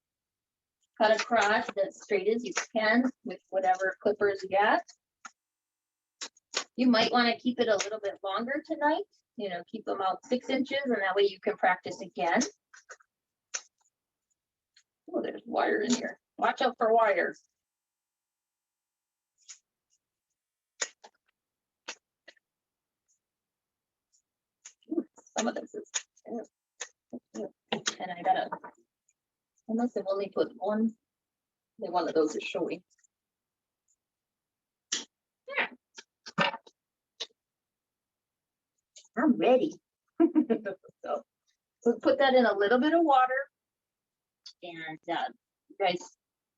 Cut across as straight as you can with whatever clippers you got. You might want to keep it a little bit longer tonight, you know, keep them out 6 inches, and that way you can practice again. Oh, there's wire in here. Watch out for wires. Ooh, some of this is, and I must have only put one of those is showing. Yeah. I'm ready. So we'll put that in a little bit of water, and you guys,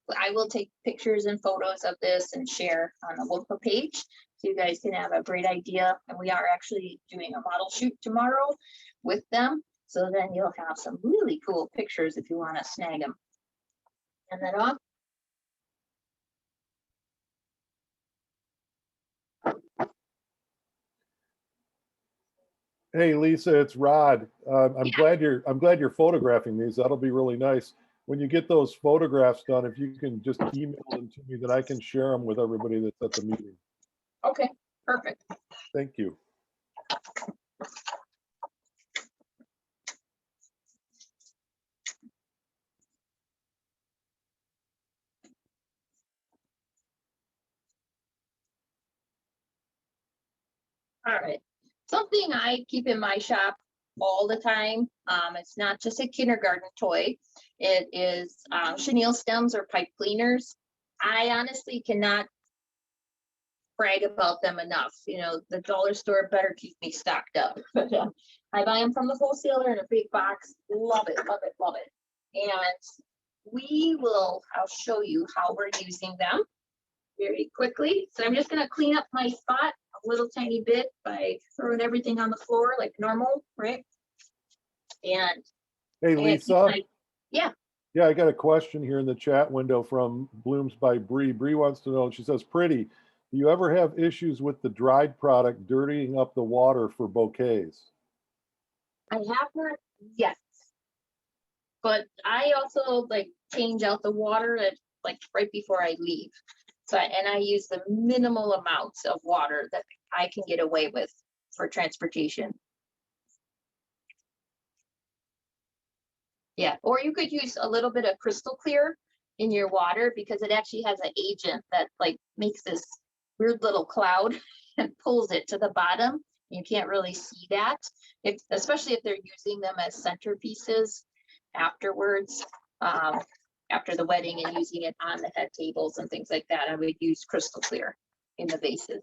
I will take pictures and photos of this and share on the local page, so you guys can have a great idea. And we are actually doing a model shoot tomorrow with them, so then you'll have some really cool pictures if you want to snag them. And then off. Hey, Lisa, it's Rod. I'm glad you're photographing these. That'll be really nice. When you get those photographs done, if you can just email them to me, then I can share them with everybody that's at the meeting. Okay, perfect. Thank you. All right. Something I keep in my shop all the time. It's not just a kindergarten toy. It is chenille stems or pipe cleaners. I honestly cannot brag about them enough. You know, the dollar store better keep me stocked up. But I buy them from the wholesaler in a big box. Love it, love it, love it. And I'll show you how we're using them very quickly. So I'm just gonna clean up my spot a little tiny bit by throwing everything on the floor like normal, right? And Hey, Lisa. Yeah. Yeah, I got a question here in the chat window from Blooms by Bree. Bree wants to know, she says, pretty, do you ever have issues with the dried product dirtying up the water for bouquets? I have not yet, but I also like change out the water at like right before I leave. So, and I use the minimal amounts of water that I can get away with for transportation. Yeah, or you could use a little bit of crystal clear in your water, because it actually has an agent that like makes this weird little cloud and pulls it to the bottom. You can't really see that, especially if they're using them as centerpieces afterwards, after the wedding, and using it on the head tables and things like that. I would use crystal clear in the vases.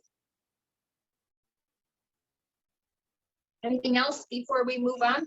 Anything else before we move on?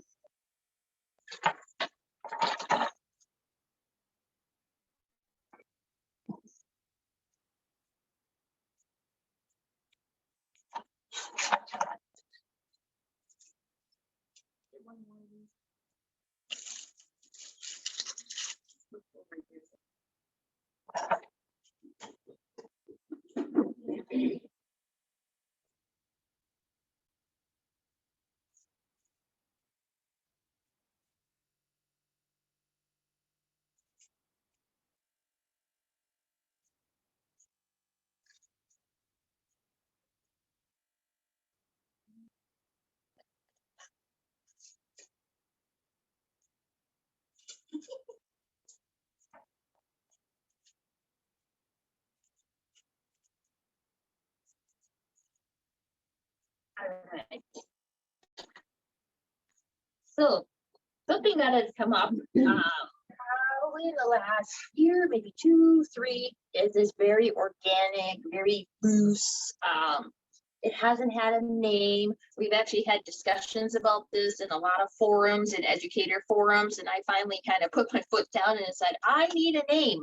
Alright. So something that has come up probably in the last year, maybe 2, 3, is this very organic, very loose. It hasn't had a name. We've actually had discussions about this in a lot of forums and educator forums, and I finally kind of put my foot down and said, I need a name.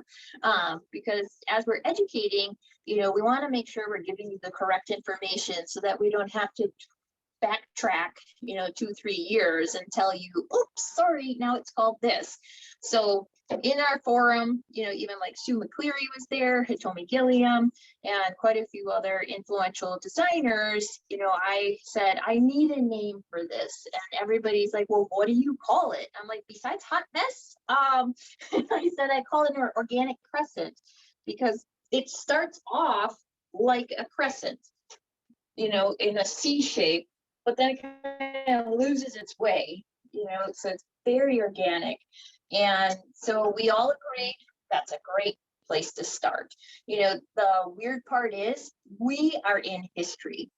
Because as we're educating, we want to make sure we're giving you the correct information so that we don't have to backtrack 2, 3 years and tell you, oops, sorry, now it's called this. So in our forum, even like Sue McCleary was there, Hitomi Gilliam, and quite a few other influential designers. I said, I need a name for this. And everybody's like, well, what do you call it? I'm like, besides hot mess? I said, I call it an organic crescent because it starts off like a crescent, in a C shape, but then it kind of loses its way, so it's very organic. And so we all agreed that's a great place to start. The weird part is we are in history,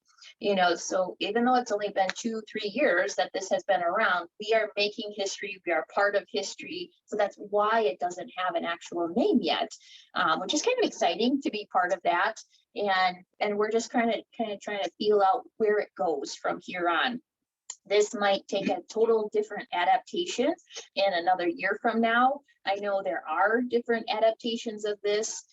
so even though it's only been 2, 3 years that this has been around, we are making history, we are part of history. So that's why it doesn't have an actual name yet, which is kind of exciting to be part of that. And we're just kind of trying to feel out where it goes from here on. This might take a total different adaptation in another year from now. I know there are different adaptations of this,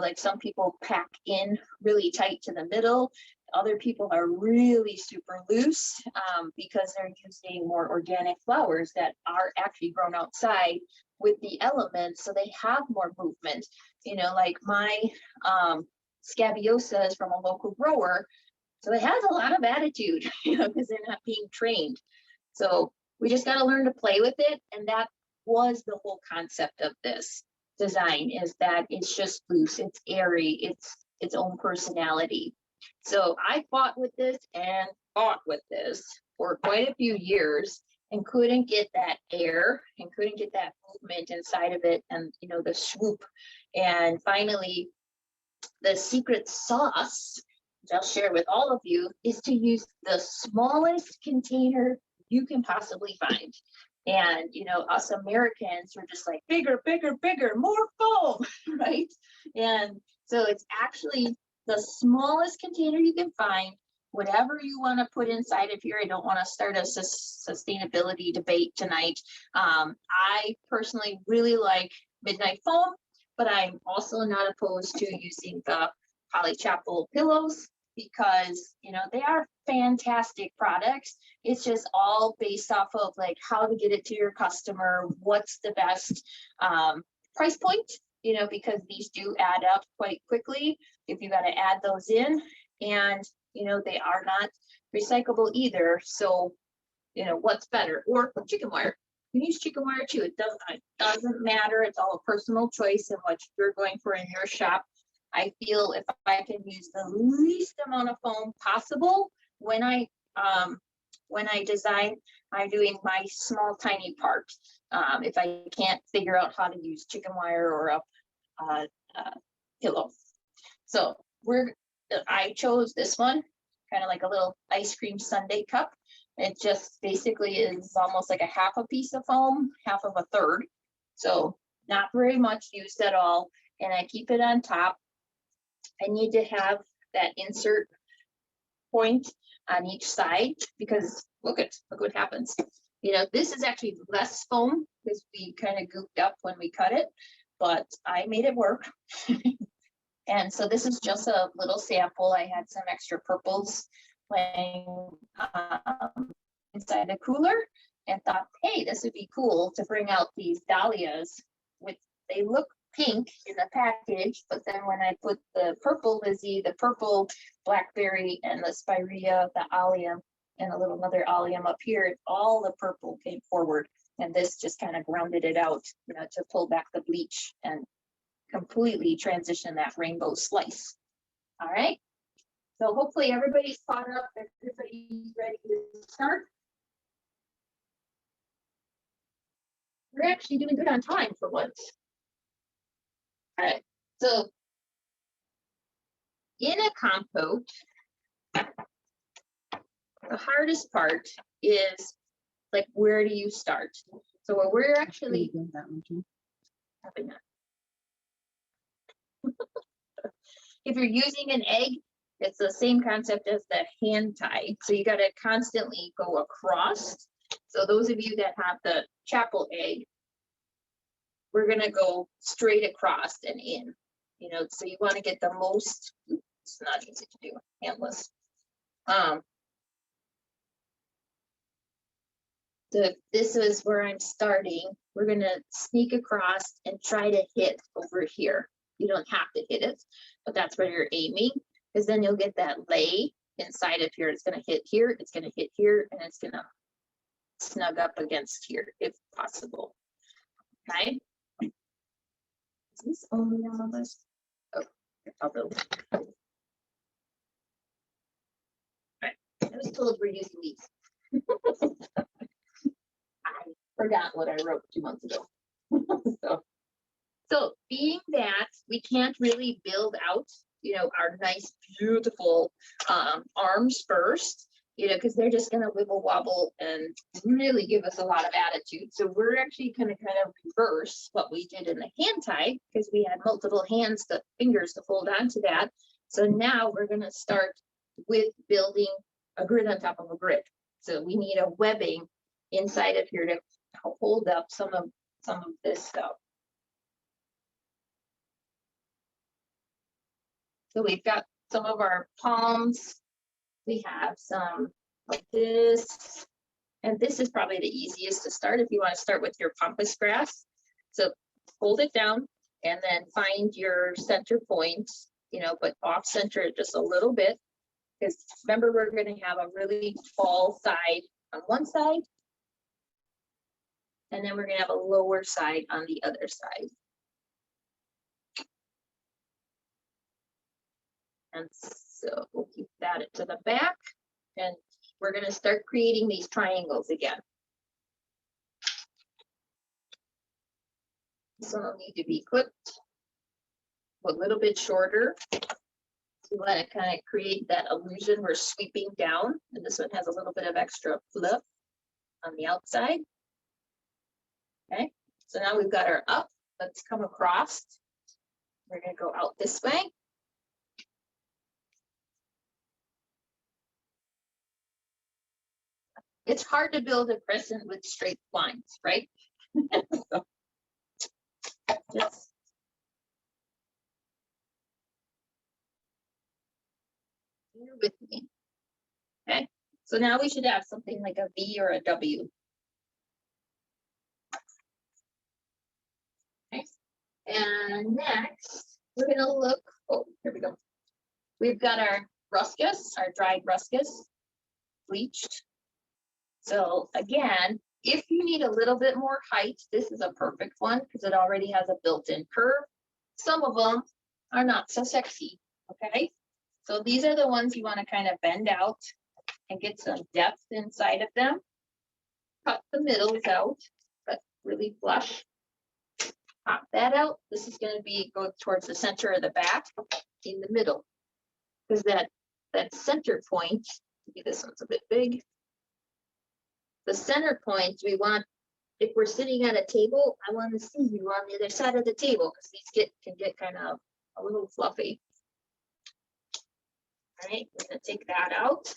like some people pack in really tight to the middle. Other people are really super loose because they're using more organic flowers that are actually grown outside with the elements, so they have more movement. Like my Scabiosa is from a local grower, so it has a lot of attitude, because they're not being trained. So we just got to learn to play with it. And that was the whole concept of this design, is that it's just loose, it's airy, it's its own personality. So I fought with this and fought with this for quite a few years and couldn't get that air and couldn't get that movement inside of it, and the swoop. And finally, the secret sauce, which I'll share with all of you, is to use the smallest container you can possibly find. And us Americans are just like bigger, bigger, bigger, more foam, right? And so it's actually the smallest container you can find. Whatever you want to put inside of here. I don't want to start a sustainability debate tonight. I personally really like Midnight Foam, but I'm also not opposed to using the Holly Chapel pillows, because they are fantastic products. It's just all based off of like how to get it to your customer, what's the best price point, because these do add up quite quickly if you got to add those in. And they are not recyclable either. So what's better? Or chicken wire. You can use chicken wire too. It doesn't matter. It's all a personal choice and what you're going for in your shop. I feel if I can use the least amount of foam possible when I design, I'm doing my small tiny part. If I can't figure out how to use chicken wire or a pillow. So I chose this one, kind of like a little ice cream sundae cup. It just basically is almost like a half a piece of foam, half of a third. So not very much used at all. And I keep it on top. I need to have that insert point on each side, because look what happens. This is actually less foam because we kind of gooped up when we cut it, but I made it work. And so this is just a little sample. I had some extra purples laying inside the cooler and thought, hey, this would be cool to bring out these dahlias with they look pink in the package, but then when I put the purple Lizzie, the purple blackberry and the spirea, the allium, and a little mother allium up here, all the purple came forward. And this just kind of grounded it out, you know, to pull back the bleach and completely transition that rainbow slice. All right. So hopefully everybody's caught up. Everybody's ready to start. We're actually doing good on time for once. All right. So in a compote, the hardest part is like, where do you start? So what we're actually having that. If you're using an egg, it's the same concept as the hand tie. So you got to constantly go across. So those of you that have the chapel egg, we're going to go straight across and in, you know, so you want to get the most, it's not easy to do, handless. This is where I'm starting. We're going to sneak across and try to hit over here. You don't have to hit it, but that's where you're aiming, because then you'll get that lay inside of here. It's going to hit here, it's going to hit here, and it's going to snug up against here if possible. Okay. Is this only on the list? Oh, I'll build. Right. I was told we're using these. I forgot what I wrote 2 months ago. So being that we can't really build out, you know, our nice, beautiful arms first, you know, because they're just going to wibble wobble and really give us a lot of attitude. So we're actually going to kind of reverse what we did in the hand tie, because we had multiple fingers to hold on to that. So now we're going to start with building a grid on top of a grid. So we need a webbing inside of here to hold up some of this stuff. So we've got some of our palms. We have some like this. And this is probably the easiest to start if you want to start with your pampas grass. So hold it down and then find your center point, you know, but off center it just a little bit. Because remember, we're going to have a really tall side on one side. And then we're going to have a lower side on the other side. And so we'll keep that to the back, and we're going to start creating these triangles again. This one will need to be clipped a little bit shorter. We want to kind of create that illusion we're sweeping down, and this one has a little bit of extra flip on the outside. Okay, so now we've got our up. Let's come across. We're going to go out this way. It's hard to build a crescent with straight lines, right? So, just bear with me. Okay, so now we should have something like a V or a W. Okay, and next we're gonna look, oh, here we go. We've got our ruscus, our dried ruscus, bleached. So again, if you need a little bit more height, this is a perfect one because it already has a built-in curve. Some of them are not so sexy, okay? So these are the ones you want to kind of bend out and get some depth inside of them. Cut the middles out, but really flush. Pop that out. This is going to go towards the center of the back in the middle. Because that center point, maybe this one's a bit big. The center point we want, if we're sitting at a table, I want to see you on the other side of the table because these can get kind of a little fluffy. All right, we're going to take that out.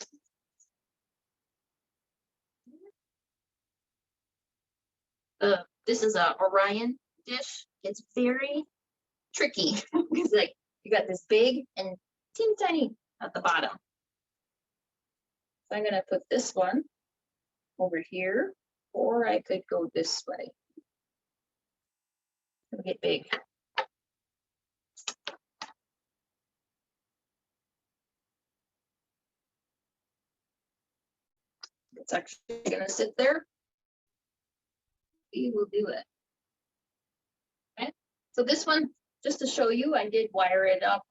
This is a Orion dish. It's very tricky because like you got this big and teeny tiny at the bottom. So I'm going to put this one over here, or I could go this way. It'll get big. It's actually gonna sit there. We will do it. Okay, so this one, just to show you, I did wire it up.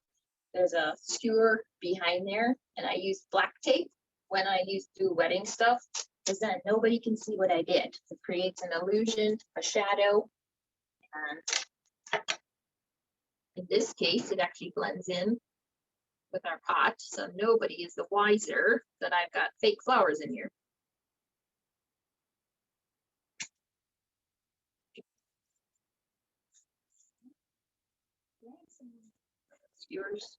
There's a skewer behind there, and I used black tape when I used to do wedding stuff, because then nobody can see what I did. It creates an illusion, a shadow, and in this case, it actually blends in with our pot, so nobody is the wiser that I've got fake flowers in here. Skewers.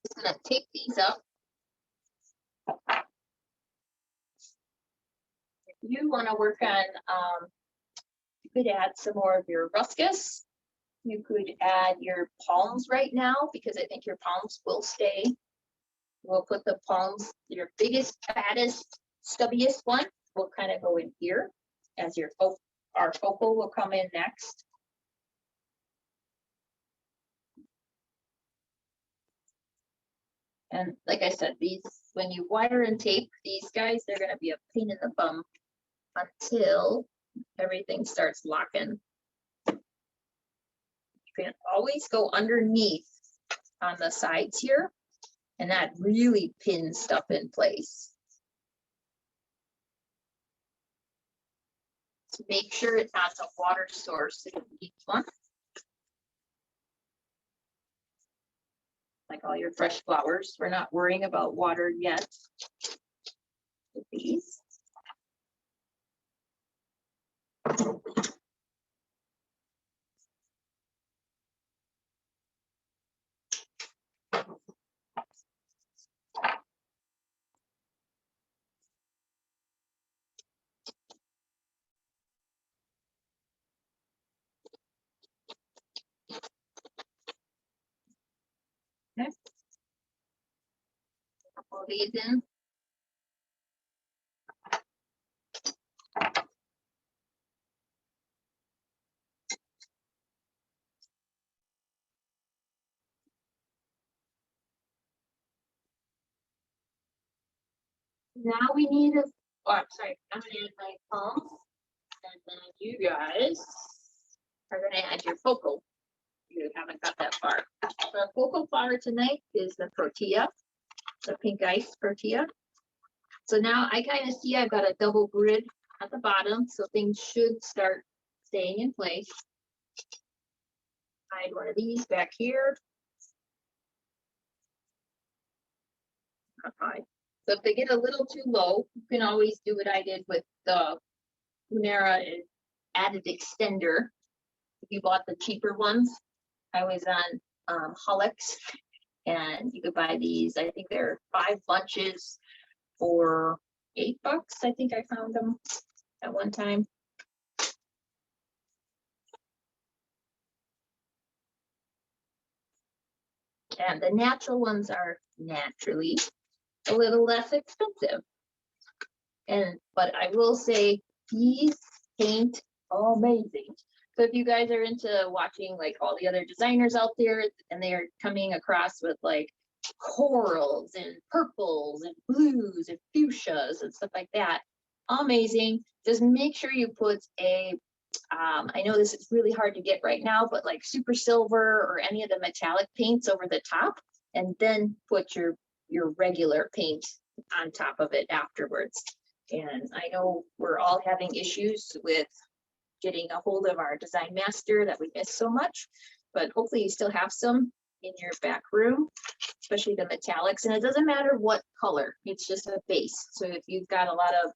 Just gonna take these up. If you want to work on, you could add some more of your ruscus. You could add your palms right now, because I think your palms will stay. We'll put the palms, your biggest, fattest, stubbiest one will kind of go in here as your our focal will come in next. And like I said, these, when you wire and tape these guys, they're gonna be a pain in the bum until everything starts locking. You can always go underneath on the sides here, and that really pins stuff in place. So make sure it has a water source in each one. Like all your fresh flowers, we're not worrying about water yet with these. Okay. Couple these in. Now we need a, oh, I'm sorry, I'm gonna add my palms, and then you guys are gonna add your focal. You haven't got that far. The focal flower tonight is the protea, the pink ice protea. So now I kind of see I've got a double grid at the bottom, so things should start staying in place. Hide one of these back here. Okay. So if they get a little too low, you can always do what I did with the Punera added extender. If you bought the cheaper ones, I was on Hullix, and you could buy these. I think they're 5 bunches for $8. I think I found them at one time. And the natural ones are naturally a little less expensive. But I will say these paint amazing. So if you guys are into watching like all the other designers out there, and they are coming across with like corals and purples and blues and fuchsias and stuff like that, amazing. Just make sure you put a, I know this is really hard to get right now, but like super silver or any of the metallic paints over the top, and then put your regular paint on top of it afterwards. And I know we're all having issues with getting a hold of our design master that we miss so much, but hopefully you still have some in your back room, especially the metallics. And it doesn't matter what color, it's just a base. So if you've got a lot of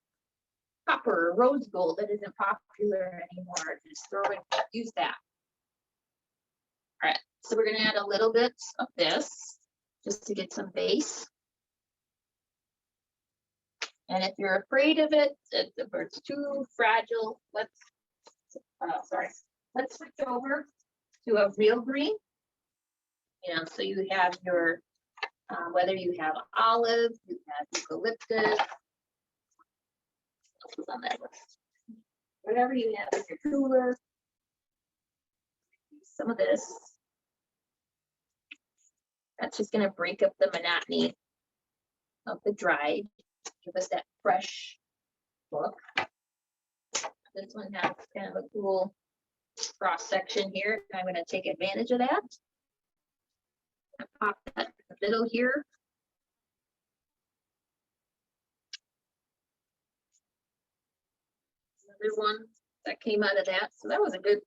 copper or rose gold that isn't popular anymore, just throw it, use that. All right, so we're gonna add a little bit of this just to get some base. And if you're afraid of it, if it's too fragile, let's switch over to a real green. You know, so you have your, whether you have olive, you have eucalyptus. What was on that list? Whatever you have in your cooler. Some of this. That's just gonna break up the monotony of the dried, give us that fresh look. This one has kind of a cool cross section here. I'm gonna take advantage of that. Pop that in the middle here. Another one that came out of that. So that was a good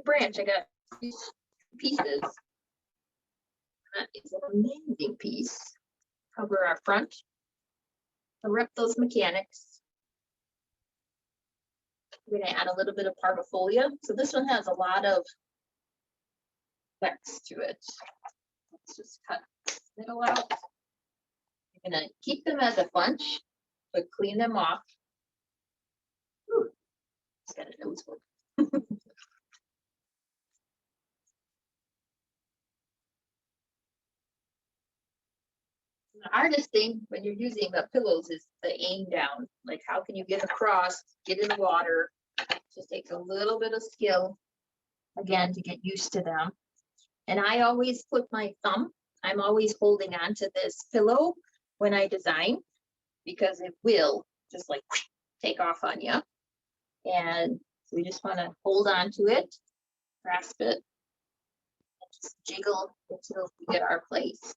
branch. I got these pieces. That is an amazing piece. Cover our front. I'll rip those mechanics. We're gonna add a little bit of parvifolia. So this one has a lot of flex to it. Let's just cut the middle out. I'm gonna keep them as a bunch, but clean them off. Ooh, it's got a nose hook. The hardest thing when you're using the pillows is the aim down. Like, how can you get across, get in the water? It just takes a little bit of skill, again, to get used to them. And I always put my thumb, I'm always holding on to this pillow when I design, because it will just like take off on you. And we just want to hold on to it, grasp it, and just jiggle until we get our place.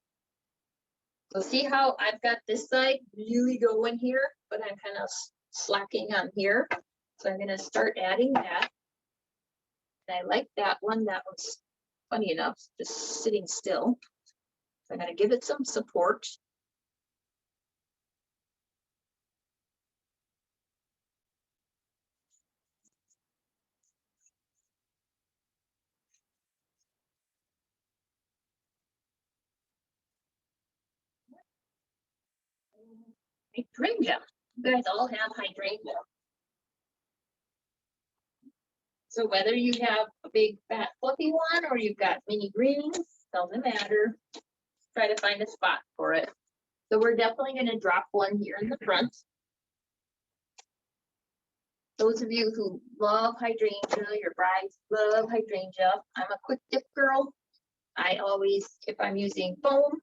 So see how I've got this side really going here, but I'm kind of slacking on here. So I'm going to start adding that. And I like that one. That was funny enough, just sitting still. So I'm going to give it some support. Hydrangea. You guys all have hydrangea. So whether you have a big fat fluffy one or you've got mini greens, doesn't matter. Try to find a spot for it. So we're definitely going to drop one here in the front. Those of you who love hydrangea, your brides love hydrangea. I'm a quick dip girl. I always, if I'm using foam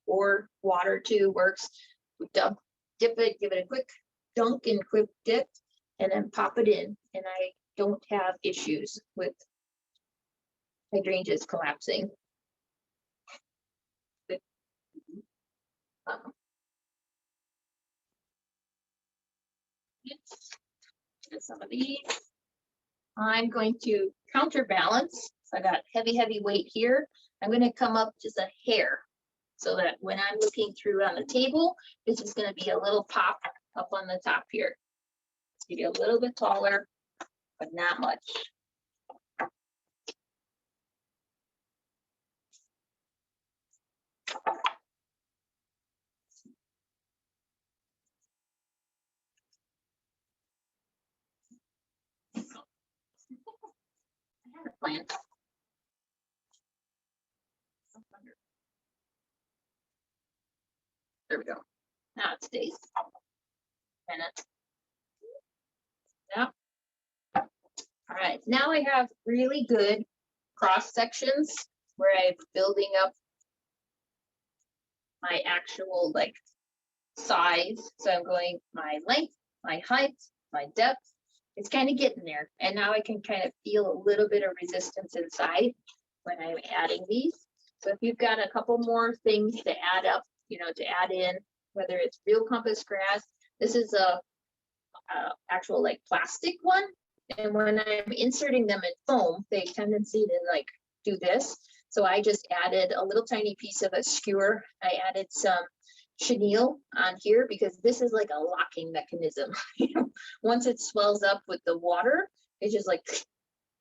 or water too, works. Dip it, give it a quick dunk and quick dip, and then pop it in. And I don't have issues with hydrangeas collapsing. Some of these. I'm going to counterbalance. So I got heavy weight here. I'm going to come up just a hair so that when I'm looking through on the table, this is going to be a little pop up on the top here. Give you a little bit taller, but not much. I had a plan. There we go. Now it stays. Yeah. All right. Now I have really good cross sections where I'm building up my actual like size. So I'm going my length, my height, my depth. It's kind of getting there. And now I can kind of feel a little bit of resistance inside when I'm adding these. So if you've got a couple more things to add up, you know, to add in, whether it's real compass grass, this is a actual like plastic one. And when I'm inserting them in foam, they have a tendency to like do this. So I just added a little tiny piece of a skewer. I added some chenille on here because this is like a locking mechanism. Once it swells up with the water, it's just like,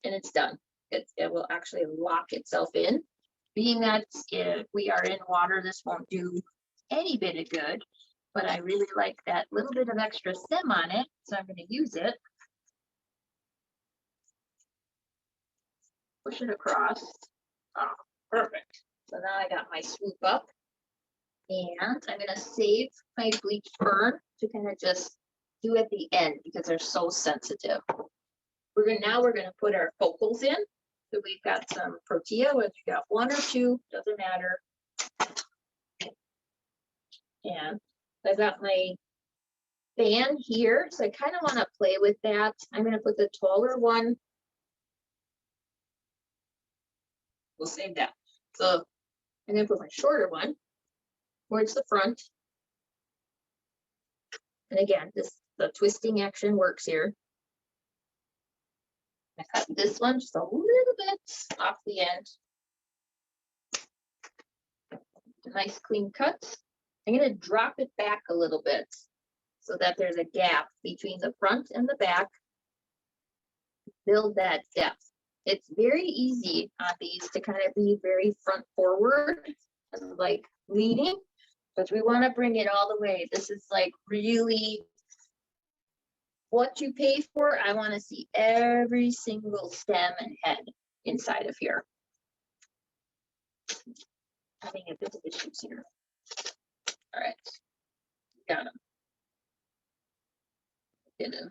and it's done. It will actually lock itself in. Being that if we are in water, this won't do any bit of good, but I really like that little bit of extra stem on it, so I'm going to use it. Push it across. Oh, perfect. So now I got my swoop up. And I'm gonna save my bleached fern to kind of just do at the end because they're so sensitive. Now we're gonna put our focals in. So we've got some protea, whether you got 1 or 2, doesn't matter. And I've got my fan here, so I kind of want to play with that. I'm gonna put the taller one. We'll save that. So I'm gonna put my shorter one towards the front. And again, the twisting action works here. I cut this one just a little bit off the end. A nice clean cut. I'm gonna drop it back a little bit so that there's a gap between the front and the back. Build that depth. It's very easy on these to kind of be very front forward, like leading, but we want to bring it all the way. This is like really what you pay for. I want to see every single stem and head inside of here. Having a bit of issues here. All right, got them. Get in.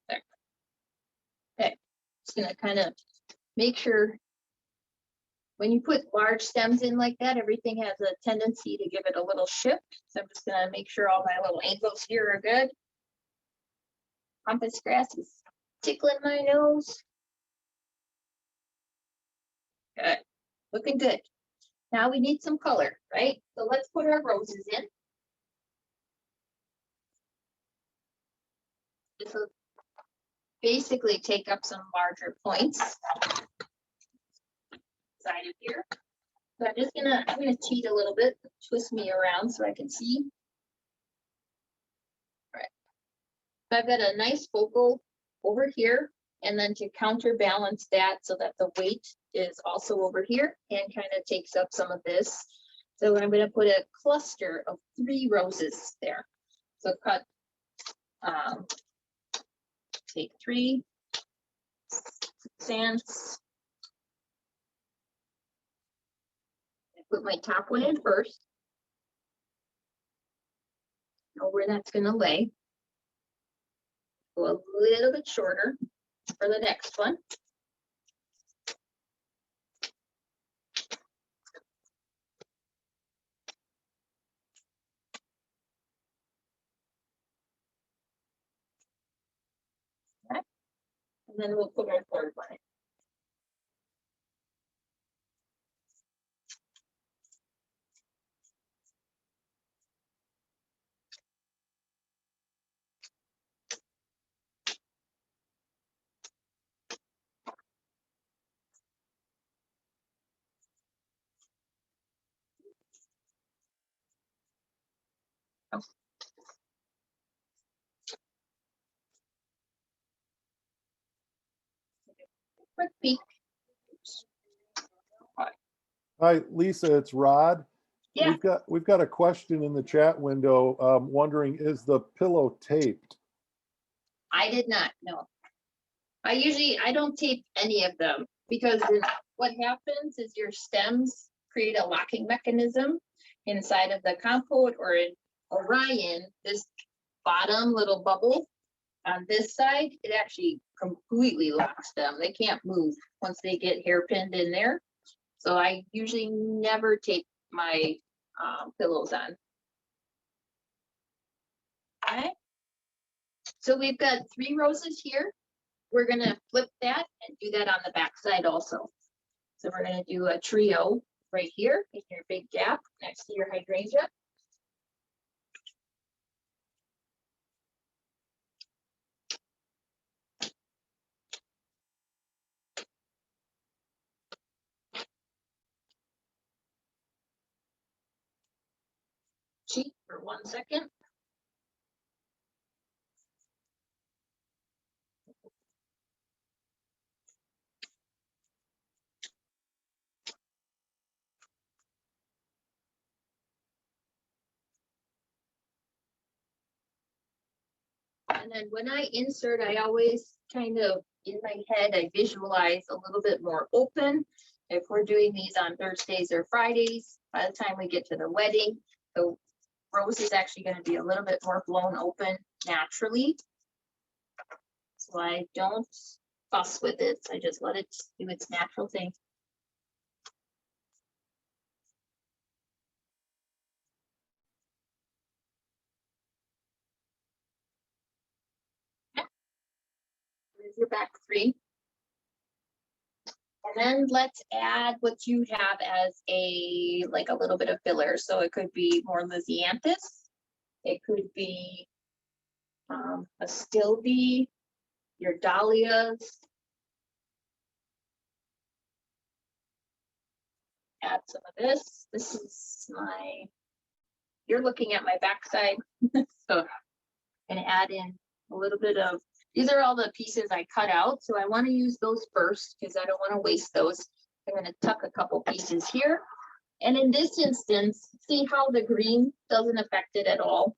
There. Okay, just gonna kind of make sure when you put large stems in like that, everything has a tendency to give it a little shift. So I'm just gonna make sure all my little angles here are good. Pampas grass is tickling my nose. Good, looking good. Now we need some color, right? So let's put our roses in. This will basically take up some larger points side of here. So I'm gonna cheat a little bit, twist me around so I can see. All right. So I've got a nice focal over here, and then to counterbalance that so that the weight is also over here and kind of takes up some of this. So I'm gonna put a cluster of 3 roses there. So cut, take 3 cents. Put my top one in first. Know where that's gonna lay. Go a little bit shorter for the next one. Okay. And then we'll put our third one in. Quick peek. Hi, Lisa, it's Rod. Yeah. We've got a question in the chat window, wondering, is the pillow taped? I did not, no. I don't tape any of them because what happens is your stems create a locking mechanism inside of the compote, or in Orion, this bottom little bubble on this side, it actually completely locks them. They can't move once they get hairpinned in there. So I usually never tape my pillows on. Okay. So we've got 3 roses here. We're gonna flip that and do that on the back side also. So we're gonna do a trio right here in your big gap next to your hydrangea. Cheat for 1 second. And And then when I insert, I always kind of, in my head, I visualize a little bit more open. If we're doing these on Thursdays or Fridays, by the time we get to the wedding, the rose is actually going to be a little bit more blown open naturally. So I don't fuss with it. I just let it do its natural thing. There's your back three. And then let's add what you have as a, like a little bit of filler. So it could be more Lysianthus. It could be a Stilby, your dahlias. Add some of this. This is my, you're looking at my backside. So I'm gonna add in a little bit of, these are all the pieces I cut out. So I want to use those first because I don't want to waste those. I'm going to tuck a couple pieces here. And in this instance, see how the green doesn't affect it at all.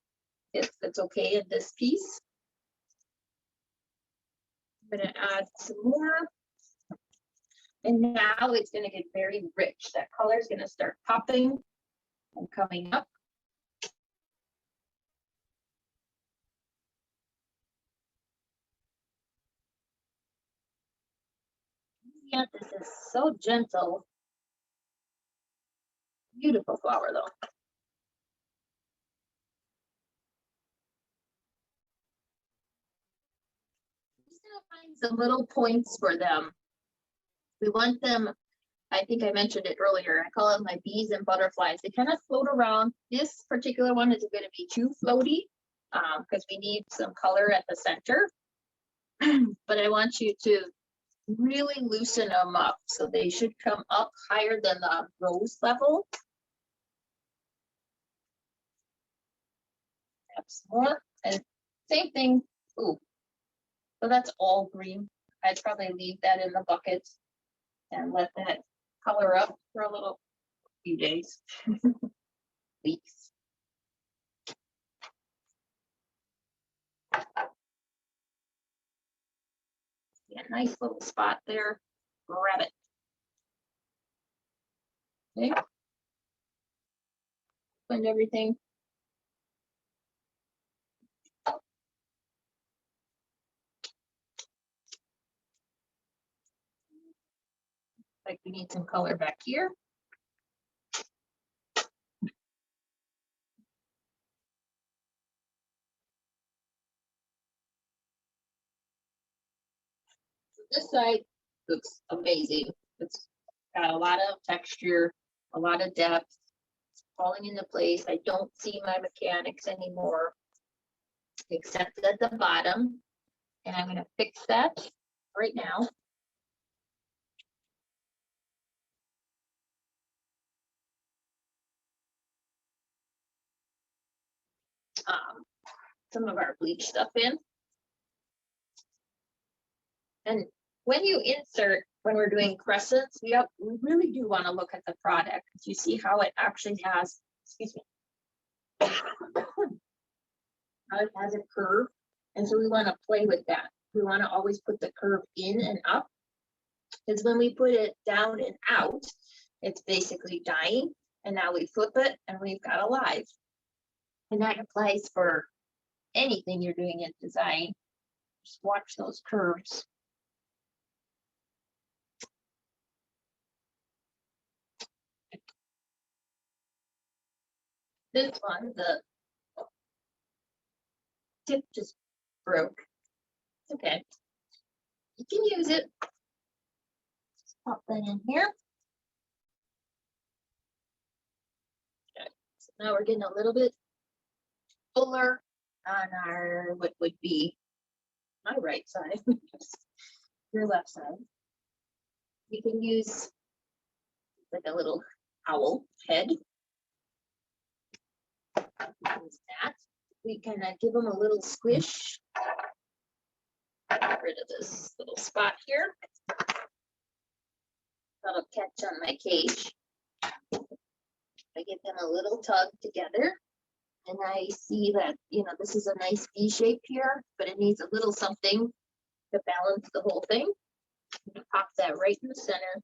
It's okay in this piece. I'm going to add some more. And now it's going to get very rich. That color is going to start popping and coming up. Yeah, this is so gentle. Beautiful flower though. Just gonna find some little points for them. We want them, I think I mentioned it earlier, I call them my bees and butterflies. They kind of float around. This particular one isn't going to be too floaty because we need some color at the center. But I want you to really loosen them up. So they should come up higher than the rose level. Have some more. And same thing. Ooh. So that's all green. I'd probably leave that in the bucket and let that color up for a little few days, weeks. Yeah, nice little spot there. Grab it. Okay. Blend everything. Like we need some color back here. This side looks amazing. It's got a lot of texture, a lot of depth. It's falling into place. I don't see my mechanics anymore, except at the bottom. And I'm going to fix that right now. Some of our bleach stuff in. And when you insert, when we're doing crescents, we really do want to look at the product. You see how it actually has, excuse me, how it has a curve. And so we want to play with that. We want to always put the curve in and up. Because when we put it down and out, it's basically dying. And now we flip it and we've got alive. And that applies for anything you're doing in design. Just watch those curves. This one, the tip just broke. It's okay. You can use it. Just pop that in here. Okay. So now we're getting a little bit fuller on our, what would be my right side, your left side. You can use like a little owl head. Use that. We can give them a little squish. Get rid of this little spot here. That'll catch on my cage. I give them a little tug together. And I see that, you know, this is a nice V shape here, but it needs a little something to balance the whole thing. I'm gonna pop that right in the center,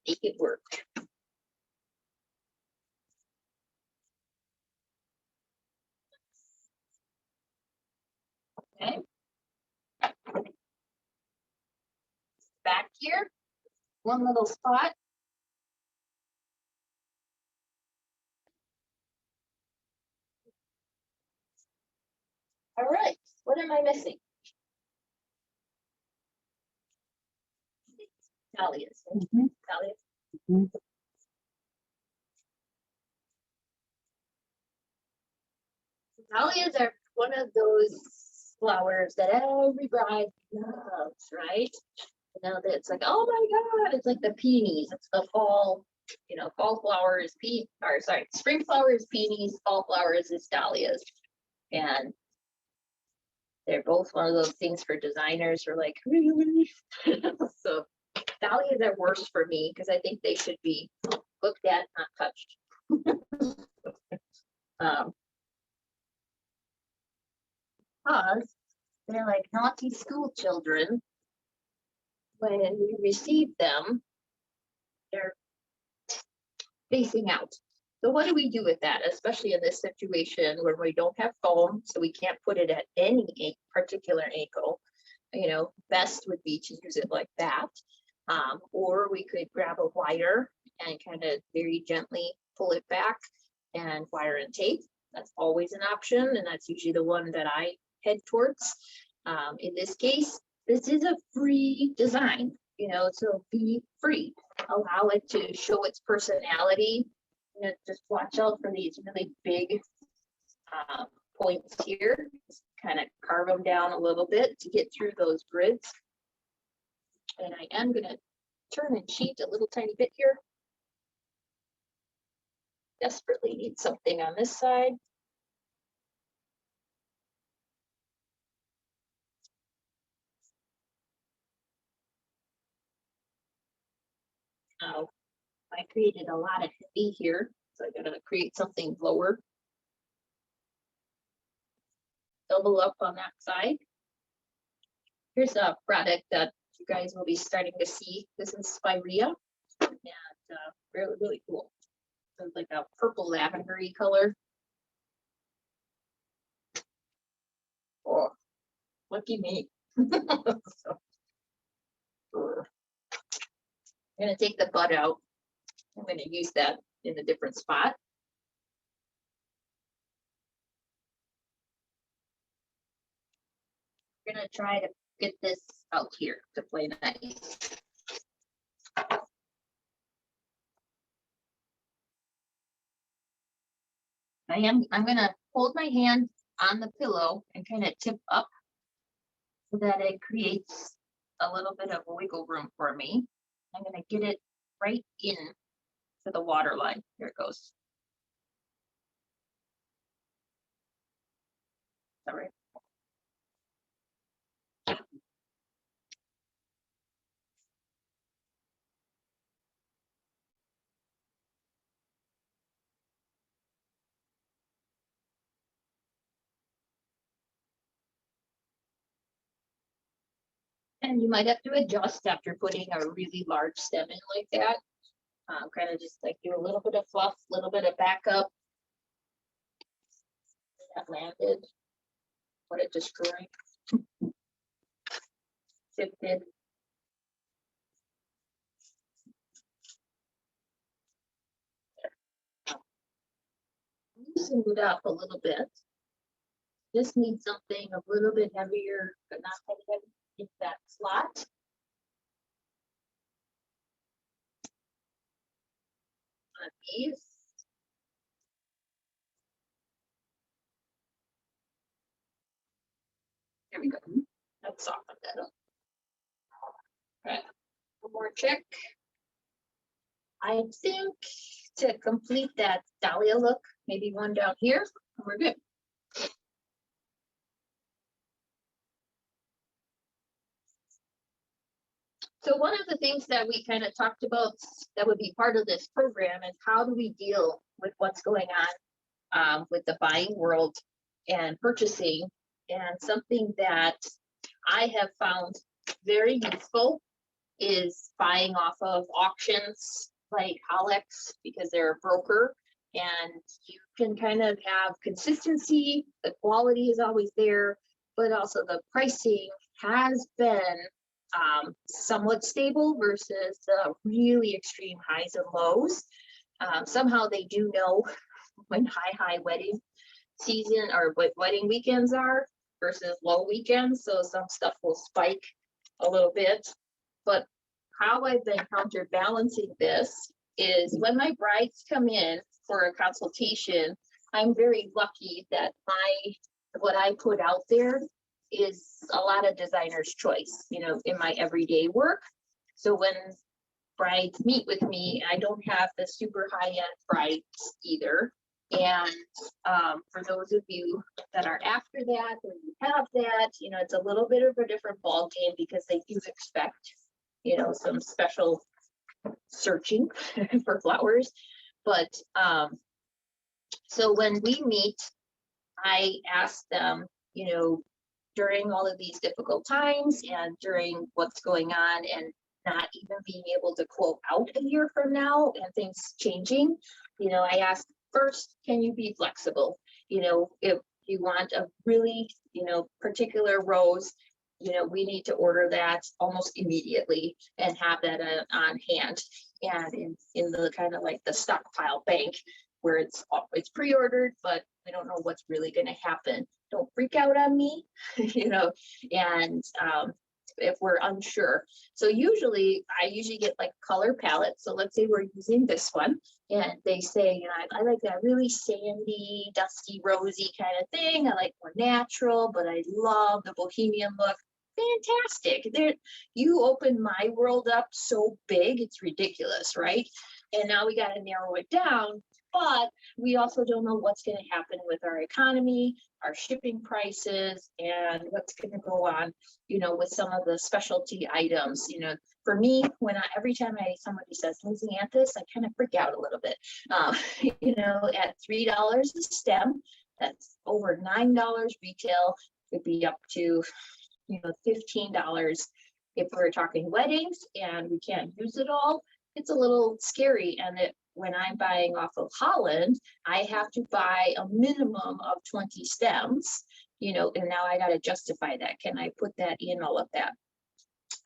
make it work. Okay. Back here, one little spot. All right, what am I missing? Dahlias. Mhm. Dahlias. Mhm. Dahlias are one of those flowers that every bride loves, right? You know, that it's like, oh my God, it's like the peonies. It's the fall, you know, fall flowers, spring flowers, peonies, fall flowers is dahlias. And they're both one of those things for designers who are like, really? So dahlias are worse for me because I think they should be looked at, not touched. Because they're like naughty school children. When we receive them, they're facing out. So what do we do with that, especially in this situation where we don't have foam, so we can't put it at any particular ankle? You know, best would be to use it like that. Or we could grab a wire and kind of very gently pull it back and wire and tape. That's always an option, and that's usually the one that I head towards. In this case, this is a free design, you know, so be free. Allow it to show its personality. You know, just watch out for these really big points here. Just kind of carve them down a little bit to get through those grids. And I am going to turn and cheat a little tiny bit here. Desperately need something on this side. Now, I created a lot of heavy here, so I'm going to create something lower. Double up on that side. Here's a product that you guys will be starting to see. This is Spirea, and really, really cool. So it's like a purple lavendery color. Oh, lucky me. So, I'm gonna take the bud out. I'm gonna use that in a different spot. We're gonna try to get this out here to play nice. I'm gonna hold my hand on the pillow and kind of tip up so that it creates a little bit of wiggle room for me. I'm gonna get it right in to the water line. Here it goes. All right. And you might have to adjust after putting a really large stem in like that. Kind of just like do a little bit of fluff, a little bit of backup. That landed. What it destroyed. Shifted. Loosened it up a little bit. Just need something a little bit heavier, but not heavy in that slot. These. There we go. Let's soften that up. Okay, one more check. I think to complete that dahlia look, maybe one down here, and we're good. So one of the things that we kind of talked about that would be part of this program is how do we deal with what's going with the buying world and purchasing. And something that I have found very useful is buying off of auctions like Alex, because they're a broker and you can kind of have consistency. The quality is always there, but also the pricing has been somewhat stable versus the really extreme highs and lows. Somehow they do know when high wedding season or what wedding weekends are versus low weekends. So some stuff will spike a little bit. But how I've been counterbalancing this is when my brides come in for a consultation, I'm very lucky that what I put out there is a lot of designer's choice, you know, in my everyday work. So when brides meet with me, I don't have the super high-end brides either. And for those of you that are after that, or you have that, you know, it's a little bit of a different ball game because they do expect, you know, some special searching for flowers. But so when we meet, I ask them, you know, during all of these difficult times and during what's going on and not even being able to quote out a year from now and things changing, you know, I ask first, can you be flexible? You know, if you want a really, you know, particular rose, you know, we need to order that almost immediately and have that on hand and in the kind of like the stockpile bank where it's pre-ordered, but we don't know what's really going to happen. Don't freak out on me, you know, and if we're unsure. So I usually get like color palette. So let's say we're using this one and they say, you know, I like that really sandy, dusty, rosy kind of thing. I like more natural, but I love the Bohemian look. Fantastic. You open my world up so big, it's ridiculous, right? And now we got to narrow it down. But we also don't know what's going to happen with our economy, our shipping prices, and what's going to go on, you know, with some of the specialty items. You know, for me, every time somebody says Lindsay Anthus, I kind of freak out a little bit. You know, at $3 a stem, that's over $9 retail. Could be up to, you know, $15 if we're talking weddings and we can't use it all. It's a little scary, and when I'm buying off of Holland, I have to buy a minimum of 20 stems, you know, and now I got to justify that. Can I put that in all of that?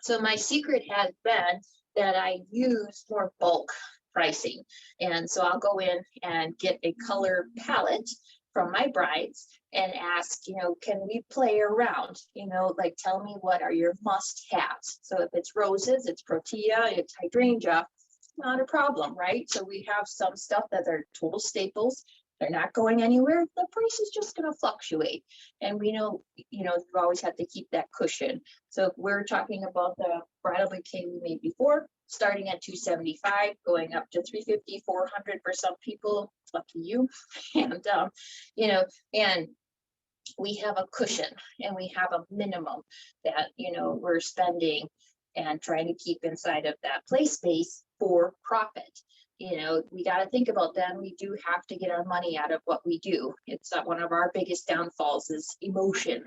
So my secret has been that I use more bulk pricing. And so I'll go in and get a color palette from my brides and ask, you know, can we play around? You know, like tell me what are your must-haves. So if it's roses, it's protea, it's hydrangea, not a problem, right? So we have some stuff that are total staples. They're not going anywhere. The price is just going to fluctuate. And we know, you know, you always have to keep that cushion. So if we're talking about the bridal bouquet we made before, starting at $275, going up to $350, $400 for some people, lucky you. And, you know, and we have a cushion and we have a minimum that, you know, we're spending and trying to keep inside of that play space for profit. You know, we got to think about that. We do have to get our money out of what we do. It's one of our biggest downfalls is emotion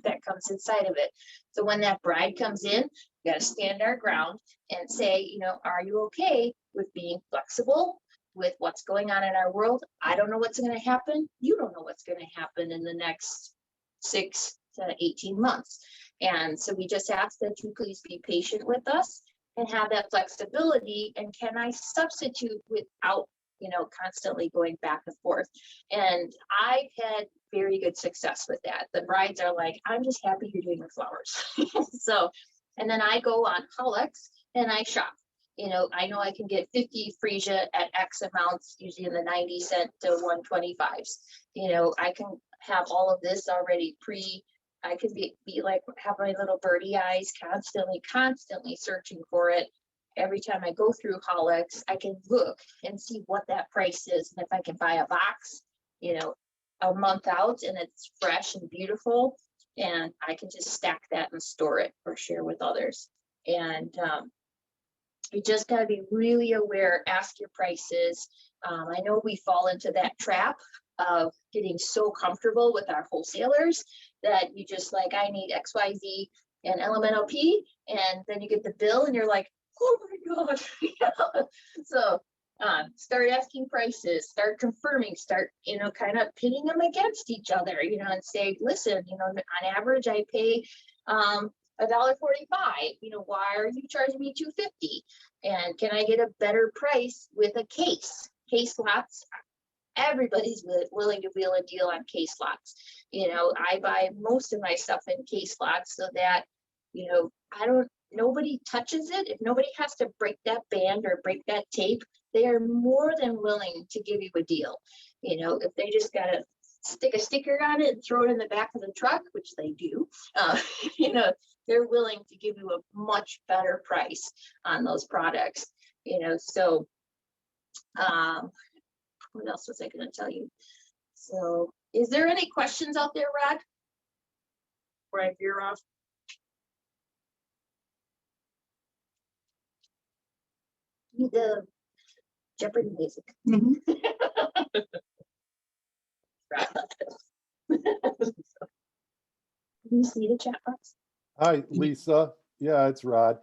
that comes inside of it. So when that bride comes in, we got to stand our ground and say, you know, are you okay with being flexible with what's going on in our world? I don't know what's going to happen. You don't know what's going to happen in the next 6 to 18 months. And so we just ask that you please be patient with us and have that flexibility. And can I substitute without, you know, constantly going back and forth? And I've had very good success with that. The brides are like, I'm just happy you're doing the flowers. So, and then I go on Hullix and I shop. You know I can get 50 freesia at X amounts, usually in the 90 cent to 125s. You know, I can have all of this already I could be like, have my little birdie eyes constantly searching for it. Every time I go through Hullix, I can look and see what that price is. And if I can buy a box, you know, a month out and it's fresh and beautiful, and I can just stack that and store it or share with others. And you just got to be really aware, ask your prices. I know we fall into that trap of getting so comfortable with our wholesalers that you just like, I need XYZ and LMNOP, and then you get the bill and you're like, oh my gosh. So start asking prices, start confirming, start, kind of pitting them against each other, and say, listen, on average, I pay $1.45, why are you charging me $2.50? And can I get a better price with a case lots? Everybody's willing to wheel a deal on case lots. I buy most of my stuff in case lots so that, nobody touches it. If nobody has to break that band or break that tape, they are more than willing to give you a deal. If they just gotta stick a sticker on it and throw it in the back of the truck, which they do, they're willing to give you a much better price on those products. So what else was I going to tell you? So is there any questions out there, Rod? Before I veer off. The Jeopardy music. Can you see the chat box? Hi, Lisa. Yeah, it's Rod.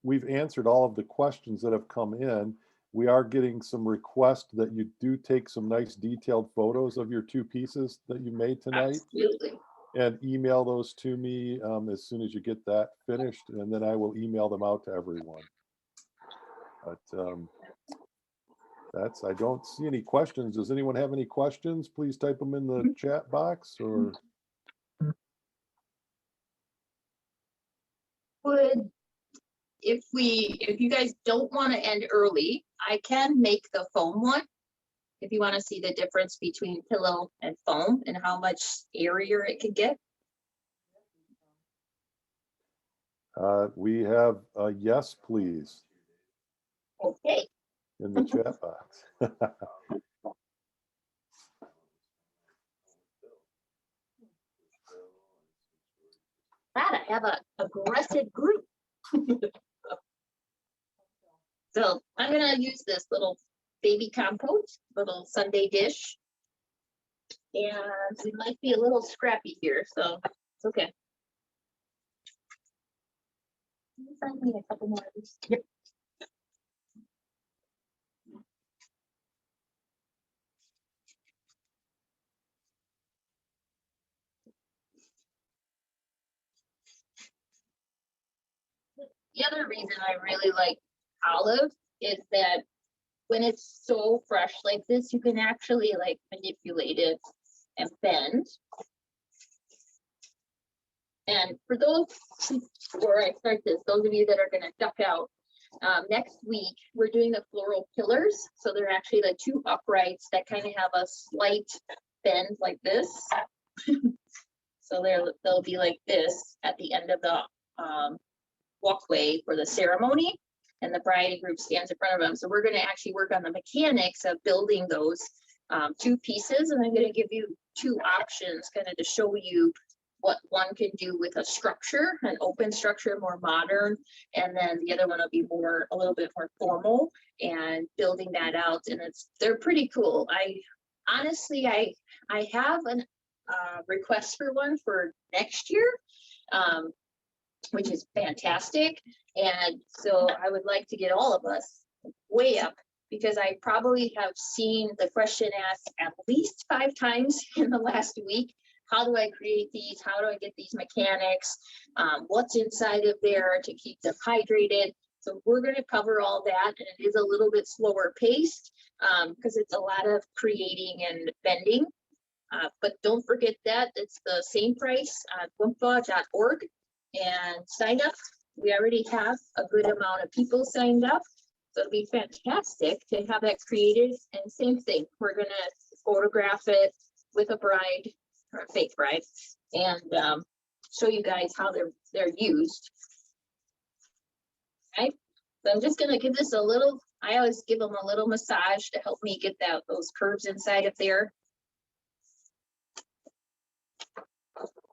We've answered all of the questions that have come in. We are getting some requests that you do take some nice detailed photos of your two pieces that you made tonight. Absolutely. And email those to me as soon as you get that finished, and then I will email them out to everyone. But I don't see any questions. Does anyone have any questions? Please type them in the chat box or. If you guys don't want to end early, I can make the foam one. If you want to see the difference between pillow and foam and how much airier it could get. We have a yes, please. Okay. In the chat box. I have an aggressive group. So I'm gonna use this little baby compote, little Sunday dish. And we might be a little scrappy here, so it's okay. Can you find me a couple more of these? Yep. The other reason I really like olive is that when it's so fresh like this, you can actually like manipulate it and bend. And for those, before I start this, those of you that are going to duck out, next week we're doing the floral pillars. So they're actually the two uprights that kind of have a slight bend like this. So they'll be like this at the end of the walkway for the ceremony, and the bride group stands in front of them. So we're going to actually work on the mechanics of building those two pieces, and I'm going to give you two options kind of to show you what one can do with a structure, an open structure, more modern, and then the other one will be a little bit more formal, and building that out. And they're pretty cool. Honestly, I have a request for one for next year, which is fantastic. And so I would like to get all of us way up, because I probably have seen the question asked at least 5 times in the last week. How do I create these? How do I get these mechanics? What's inside of there to keep them hydrated? So we're going to cover all that, and it is a little bit slower paced because it's a lot of creating and bending. But don't forget that it's the same price on WMFA.org, and sign up. We already have a good amount of people signed up, so it'll be fantastic to have that created. And same thing, we're going to photograph it with a bride or a fake bride, and show you guys how they're used. Okay, so I'm just going to give this a little. I always give them a little massage to help me get those curves inside of there.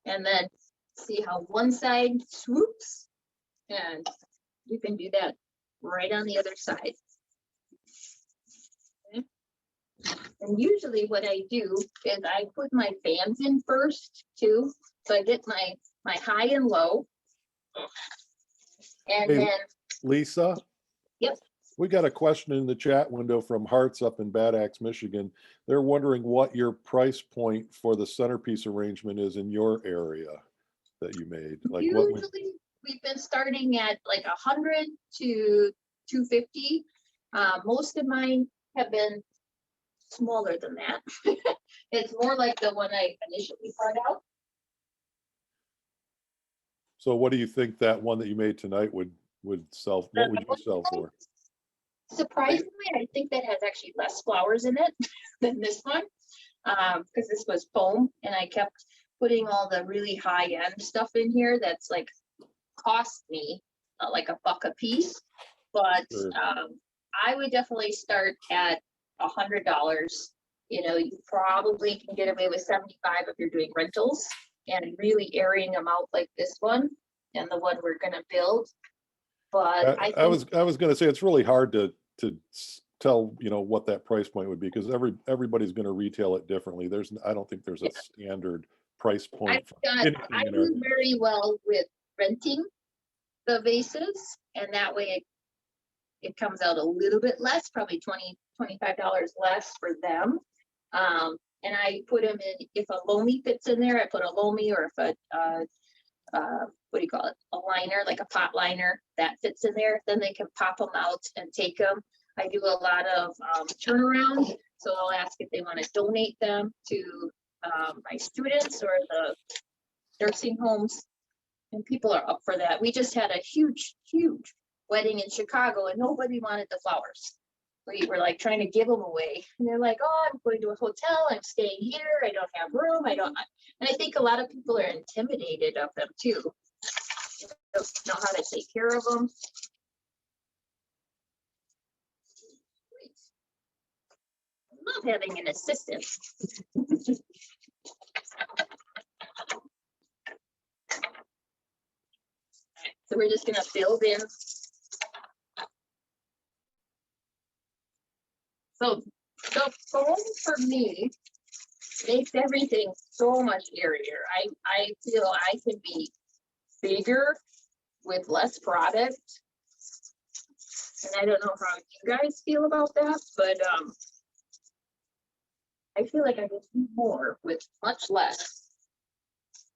And then see how one side swoops, and you can do that right on the other side. Okay. And usually what I do is I put my fans in first too. So I get my high and low. And Hey, then, Lisa? Yep. We got a question in the chat window from Hearts up in Bad Axe, Michigan. They're wondering what your price point for the centerpiece arrangement is in your area that you made. Like what would, usually we've been starting at like 100 to 250. Most of mine have been smaller than that. It's more like the one I initially brought out. so what do you think that one that you made tonight would sell? What would you sell for? Surprisingly, I think that has actually less flowers in it than this one. Because this was foam and I kept putting all the really high end stuff in here that's like cost me like $1 a piece. But Sure. I would definitely start at $100. You know, you probably can get away with 75 if you're doing rentals and really airing them out like this one and the one we're gonna build. But I I think was going to say it's really hard to tell, you know, what that price point would be because everybody's going to retail it differently. I don't think there's a standard price point for I anything in our, do very well with renting the vases, and that way it comes out a little bit less, probably $25 less for them. And I put them in, if a loamy fits in there, I put a loamy, or if what do you call it? A liner, like a pot liner that fits in there, then they can pop them out and take them. I do a lot of turnaround, so I'll ask if they want to donate them to my students or the nursing homes, and people are up for that. We just had a huge wedding in Chicago and nobody wanted the flowers. We were like trying to give them away, and they're like, oh, I'm going to a hotel, I'm staying here, I don't have room, and I think a lot of people are intimidated of them too. They don't know how to take care of them. I love having an assistant. So we're just gonna build in. So the foam for me makes everything so much airier. I feel I can be bigger with less product. And I don't know how you guys feel about that, but I feel like I can do more with much less.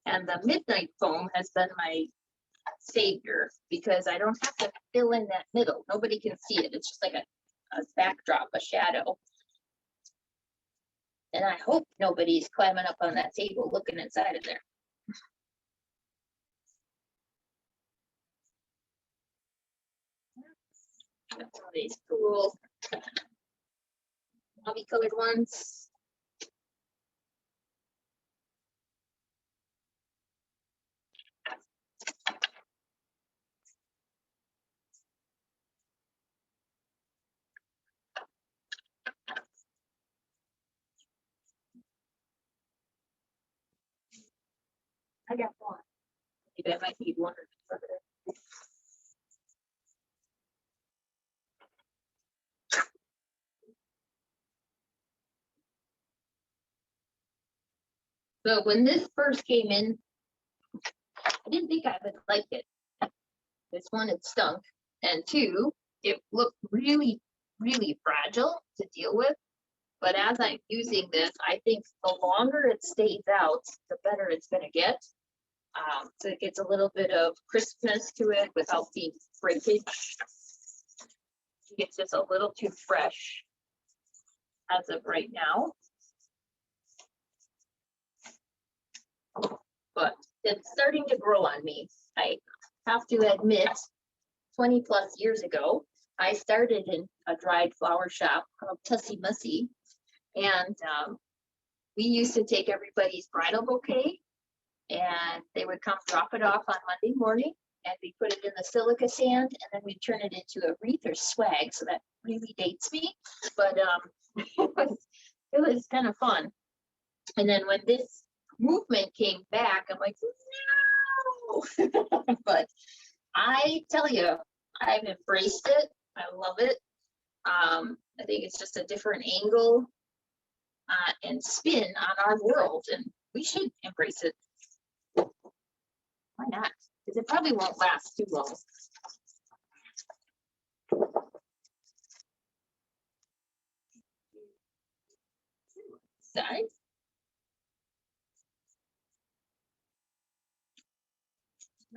And the midnight foam has been my savior because I don't have to fill in that middle. Nobody can see it. It's just like a backdrop, a shadow. And I hope nobody's climbing up on that table looking inside of there. Got some of these cool multicolored ones. I got one. Maybe I might need one or two of it. So when this first came in, I didn't think I would like it. This one, it stunk. And two, it looked really fragile to deal with. But as I'm using this, I think the longer it stays out, the better it's gonna get. So it gets a little bit of crispness to it without being breakage. It's just a little too fresh as of right now. But it's starting to grow on me. I have to admit, 20 plus years ago, I started in a dried flower shop called Tussie Mussy. And we used to take everybody's bridal bouquet and they would come drop it off on Monday morning and we put it in the silica sand and then we turn it into a wreath or swag. So that really dates me, but it was kind of fun. And then when this movement came back, I'm like, no. But I tell you, I've embraced it. I love it. I think it's just a different angle and spin on our world, and we should embrace it. Why not? Because it probably won't last too long. Side.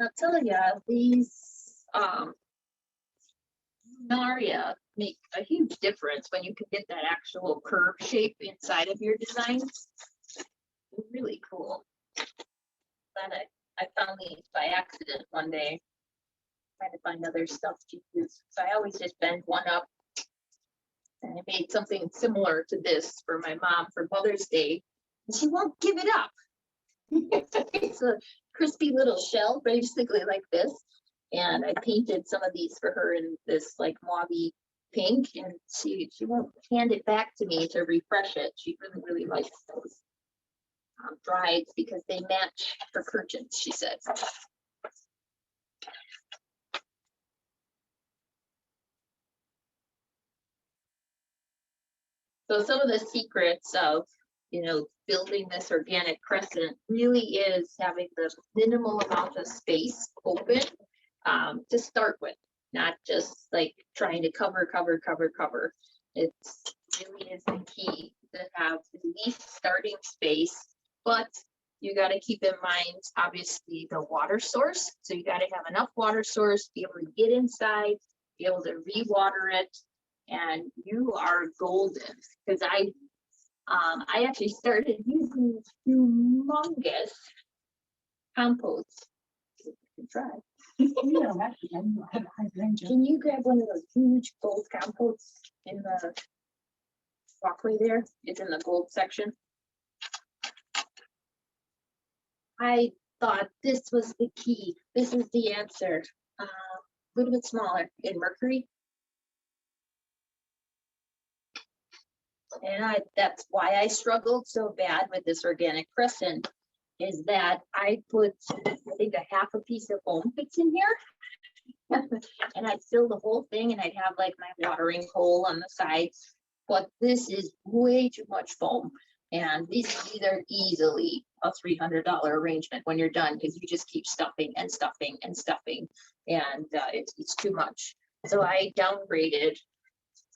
I'll tell you, these Naria make a huge difference when you can get that actual curve shape inside of your designs. They're really cool. Glad I found these by accident one day. Trying to find other stuff to use. So I always just bend one up. And I made something similar to this for my mom for Mother's Day. And she won't give it up. It's a crispy little shell, basically like this. And I painted some of these for her in this like mauve pink. And she won't hand it back to me to refresh it. She really, really likes those dried because they match her curtains, she said. So some of the secrets of, building this organic crescent really is having the minimal amount of space open to start with, not just like trying to cover. It's really is the key to have the least starting space, but you got to keep in mind, obviously, the water source. So you got to have enough water source, be able to get inside, be able to re-water it, and you are golden. Because I actually started using humongous compost. You can try. Can you grab one of those huge gold composts in the walkway there? It's in the gold section. I thought this was the key. This is the answer. A little bit smaller in mercury. And that's why I struggled so bad with this organic crescent, is that I put, I think, a half a piece of foam fits in here. And I'd fill the whole thing and I'd have like my watering hole on the sides. But this is way too much foam. And these are easily a $300 arrangement when you're done, because you just keep stuffing and stuffing and stuffing. And it's too much. So I downgraded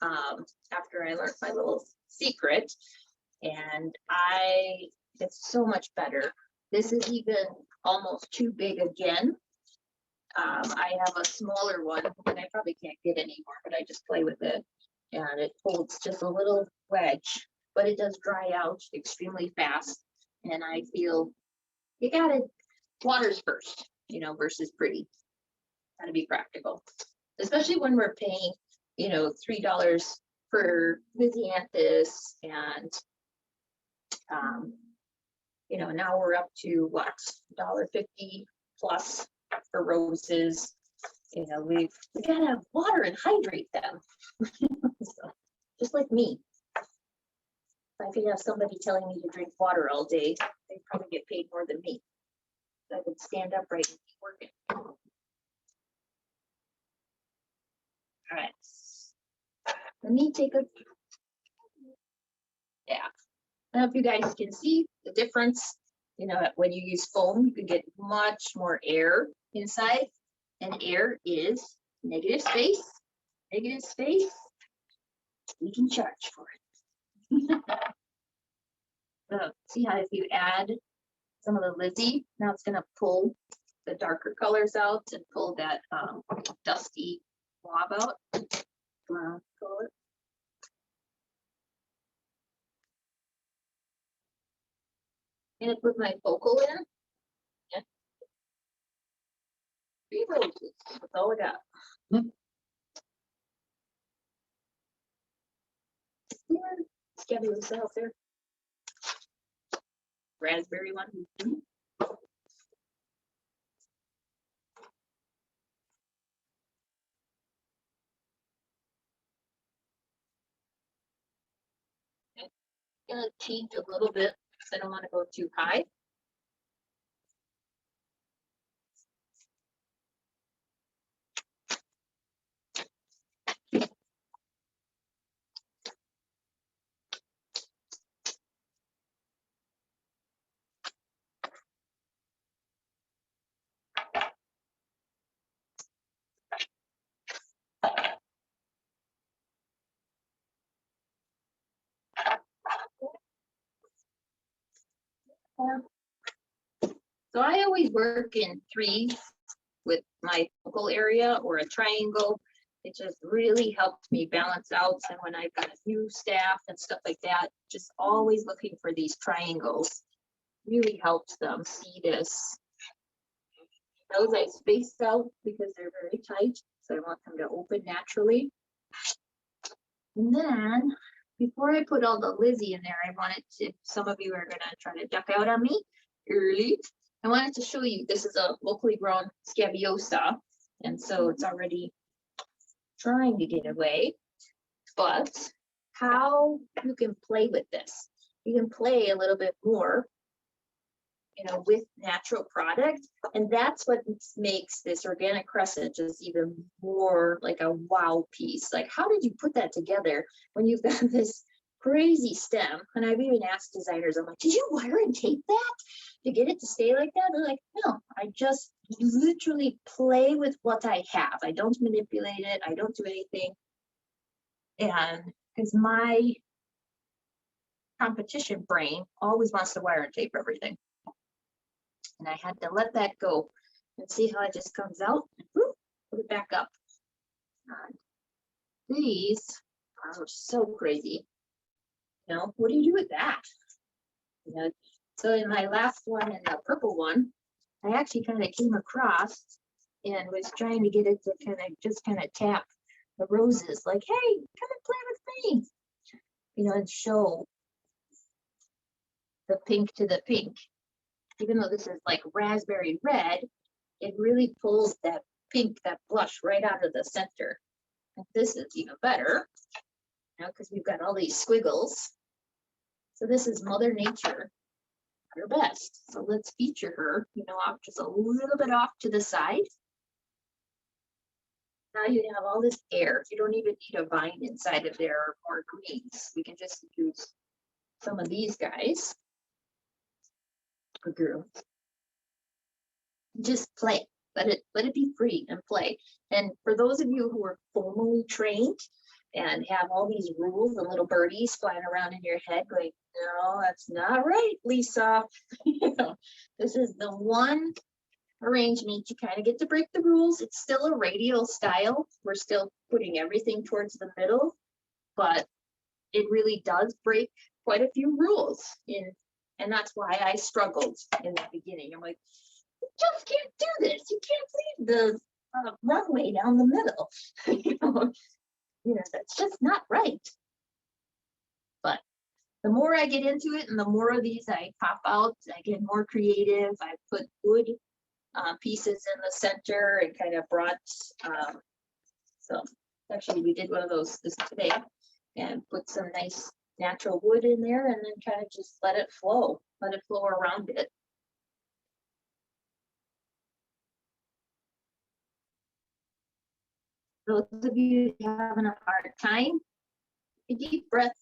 after I learned my little secret, and it's so much better. This is even almost too big again. I have a smaller one that I probably can't get anymore, but I just play with it, and it holds just a little wedge, but it does dry out extremely fast. And I feel you gotta waters first, versus pretty. Gotta be practical, especially when we're paying, $3 for Lysianthus, and now we're up to what, $1.50 plus for roses. We gotta water and hydrate them. So, just like me. If I could have somebody telling me to drink water all day, they'd probably get paid more than me. I would stand upright and keep working. All right. Let me take a, yeah. I don't know if you guys can see the difference. When you use foam, you can get much more air inside, and air is negative space. Negative space, we can charge for it. See how if you add some of the Lizzie, now it's going to pull the darker colors out and pull that dusty blob out. Color. I'm gonna put my focal in. Yeah. 3 roses. That's all I got. Yeah, Scabulous out there. Raspberry one. Gonna change a little bit because I don't want to go too high. more. So I always work in threes with my focal area or a triangle. It just really helps me balance out. And when I've got new staff and stuff like that, just always looking for these triangles really helps them see this. Those I spaced out because they're very tight, so I want them to open naturally. And then, before I put all the Lizzie in there, I wanted to, some of you are gonna try to duck out on me early. I wanted to show you, this is a locally grown scabiosa, and so it's already trying to get away, but how you can play with this. You can play a little bit more, you know, with natural product. And that's what makes this organic crescent just even more like a wow piece. Like, how did you put that together when you've got this crazy stem? And I've even asked designers, I'm like, did you wire and tape that to get it to stay like that? They're like, no, I just literally play with what I have. I don't manipulate it. I don't do anything. And because my competition brain always wants to wire and tape everything. And I had to let that go and see how it just comes out. Whoop, put it back up. These are so crazy. You know, what do you do with that? You know, so in my last one and the purple one, I actually kind of came across and was trying to get it to kind of tap the roses, like, hey, come and play with me. You know, and show the pink to the pink. Even though this is like raspberry red, it really pulls that pink, that blush right out of the center. And this is even better, you know, because we've got all these squiggles. So this is Mother Nature at her best. So let's feature her, you know, off just a little bit off to the side. Now you have all this air. You don't even need a vine inside of there or greens. We can just use some of these guys. Girl. Just play. Let it be free and play. And for those of you who are formally trained and have all these rules and little birdies flying around in your head going, no, that's not right, Lisa. You know, this is the one arrangement you kind of get to break the rules. It's still a radial style. We're still putting everything towards the middle, but it really does break quite a few rules in. And that's why I struggled in the beginning. I'm like, you just can't do this. You can't leave the runway down the middle. You know, that's just not right. But the more I get into it and the more of these I pop out, I get more creative. I put wood pieces in the center and kind of brought, so actually we did one of those this today and put some nice natural wood in there and then kind of just let it flow around it. Those of you having a hard time, a deep breath,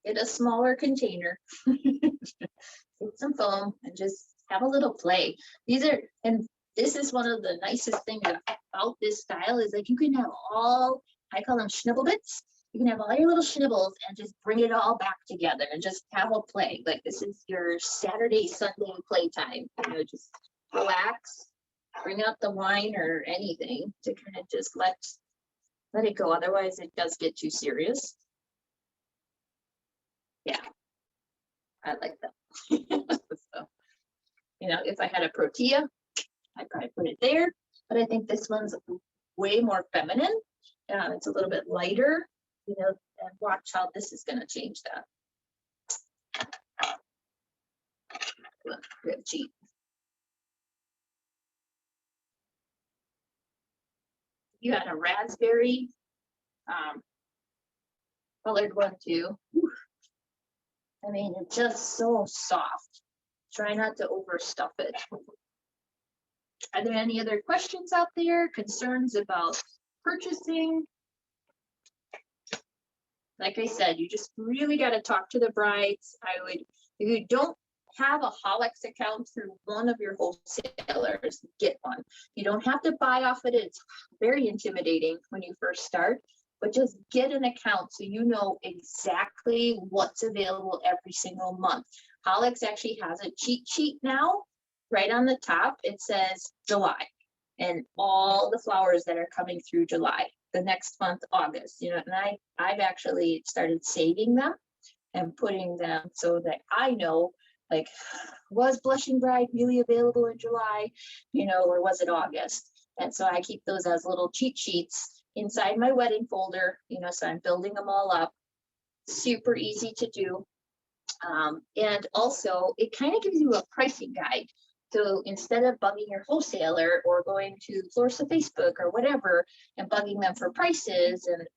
get a smaller container, get some foam and just have a little play. These are, and this is one of the nicest things about this style is like you can have all, I call them schnibble bits. You can have all your little schnibbles and just bring it all back together and just have a play. Like this is your Saturday, Sunday playtime. You know, just relax, bring out the wine or anything to kind of just let it go. Otherwise, it does get too serious. Yeah, I like that. So, you know, if I had a protea, I'd probably put it there. But I think this one's way more feminine. It's a little bit lighter. You know, and watch how this is going to change that. Rib cheek. You had a raspberry colored one too. Whew. I mean, it's just so soft. Try not to overstuff it. Are there any other questions out there? Concerns about purchasing? Like I said, you just really got to talk to the brides. I would, if you don't have a Hollix account through one of your wholesalers, get one. You don't have to buy off it. It's very intimidating when you first start, but just get an account so you know exactly what's available every single month. Holix actually has a cheat sheet now. Right on the top, it says July and all the flowers that are coming through July. The next month, August, you know, and I've actually started saving them and putting them so that I know, like, was Blushing Bride really available in July, you know, or was it August? And so I keep those as little cheat sheets inside my wedding folder, you know, so I'm building them all up. Super easy to do. And also it kind of gives you a pricing guide. So instead of bugging your wholesaler or going to Florissa Facebook or whatever and bugging them for prices and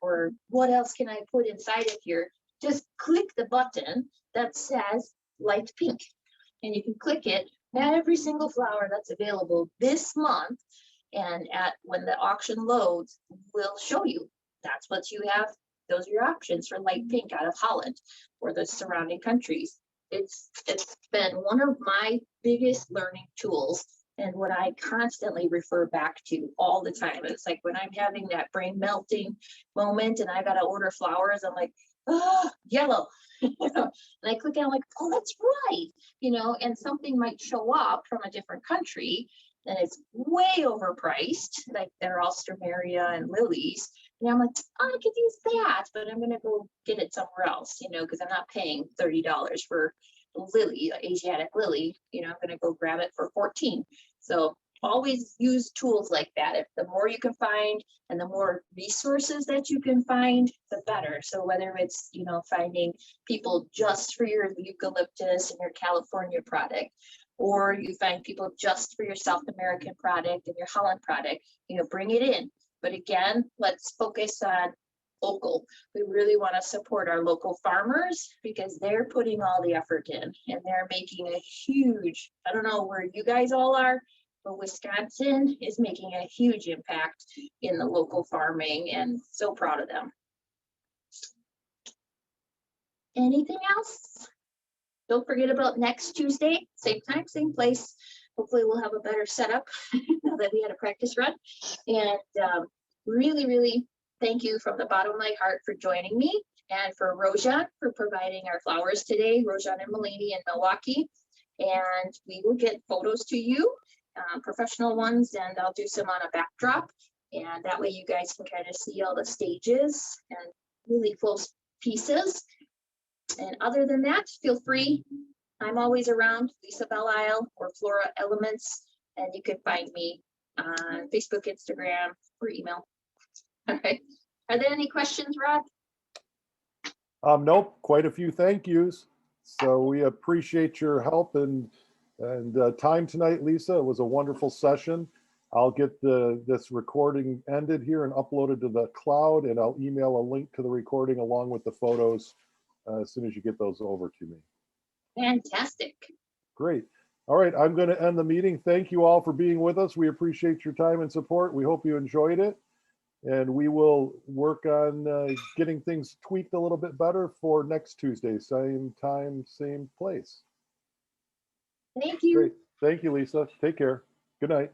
or what else can I put inside of here, just click the button that says light pink. And you can click it, every single flower that's available this month. And when the auction loads, will show you that's what you have. Those are your options for light pink out of Holland or the surrounding countries. It's been one of my biggest learning tools and what I constantly refer back to all the time. It's like when I'm having that brain melting moment and I gotta order flowers, I'm like, oh, yellow. You know, and I click on like, oh, that's right. You know, and something might show up from a different country and it's way overpriced, like their Alstroemeria and lilies. And I'm like, oh, I could use that, but I'm gonna go get it somewhere else, you know, because I'm not paying $30 for a lily, Asiatic lily. You know, I'm gonna go grab it for 14. So always use tools like that. If the more you can find and the more resources that you can find, the better. So whether it's, you know, finding people just for your eucalyptus and your California product, or you find people just for your South American product and your Holland product, you know, bring it in. But again, let's focus on local. We really want to support our local farmers because they're putting all the effort in and they're making a huge, I don't know where you guys all are, but Wisconsin is making a huge impact in the local farming and so proud of them. Anything else? Don't forget about next Tuesday, same time, same place. Hopefully we'll have a better setup now that we had a practice run. And really, really thank you from the bottom of my heart for joining me and for Rojan for providing our flowers today, Rojan and Mulaney in Milwaukee. And we will get photos to you, professional ones, and I'll do some on a backdrop. And that way you guys can kind of see all the stages and really close pieces. And other than that, feel free. I'm always around, Lisa Belisle or Flora Elements, and you can find me on Facebook, Instagram, or email. All right. Are there any questions, Rod? Nope, quite a few thank yous. So we appreciate your help and time tonight, Lisa. It was a wonderful session. I'll get this recording ended here and uploaded to the cloud, and I'll email a link to the recording along with the photos as soon as you get those over to me. Fantastic. Great. All right, I'm going to end the meeting. Thank you all for being with us. We appreciate your time and support. We hope you enjoyed it. And we will work on getting things tweaked a little bit better for next Tuesday, same time, same place. Thank you. Great. Thank you, Lisa. Take care. Good night.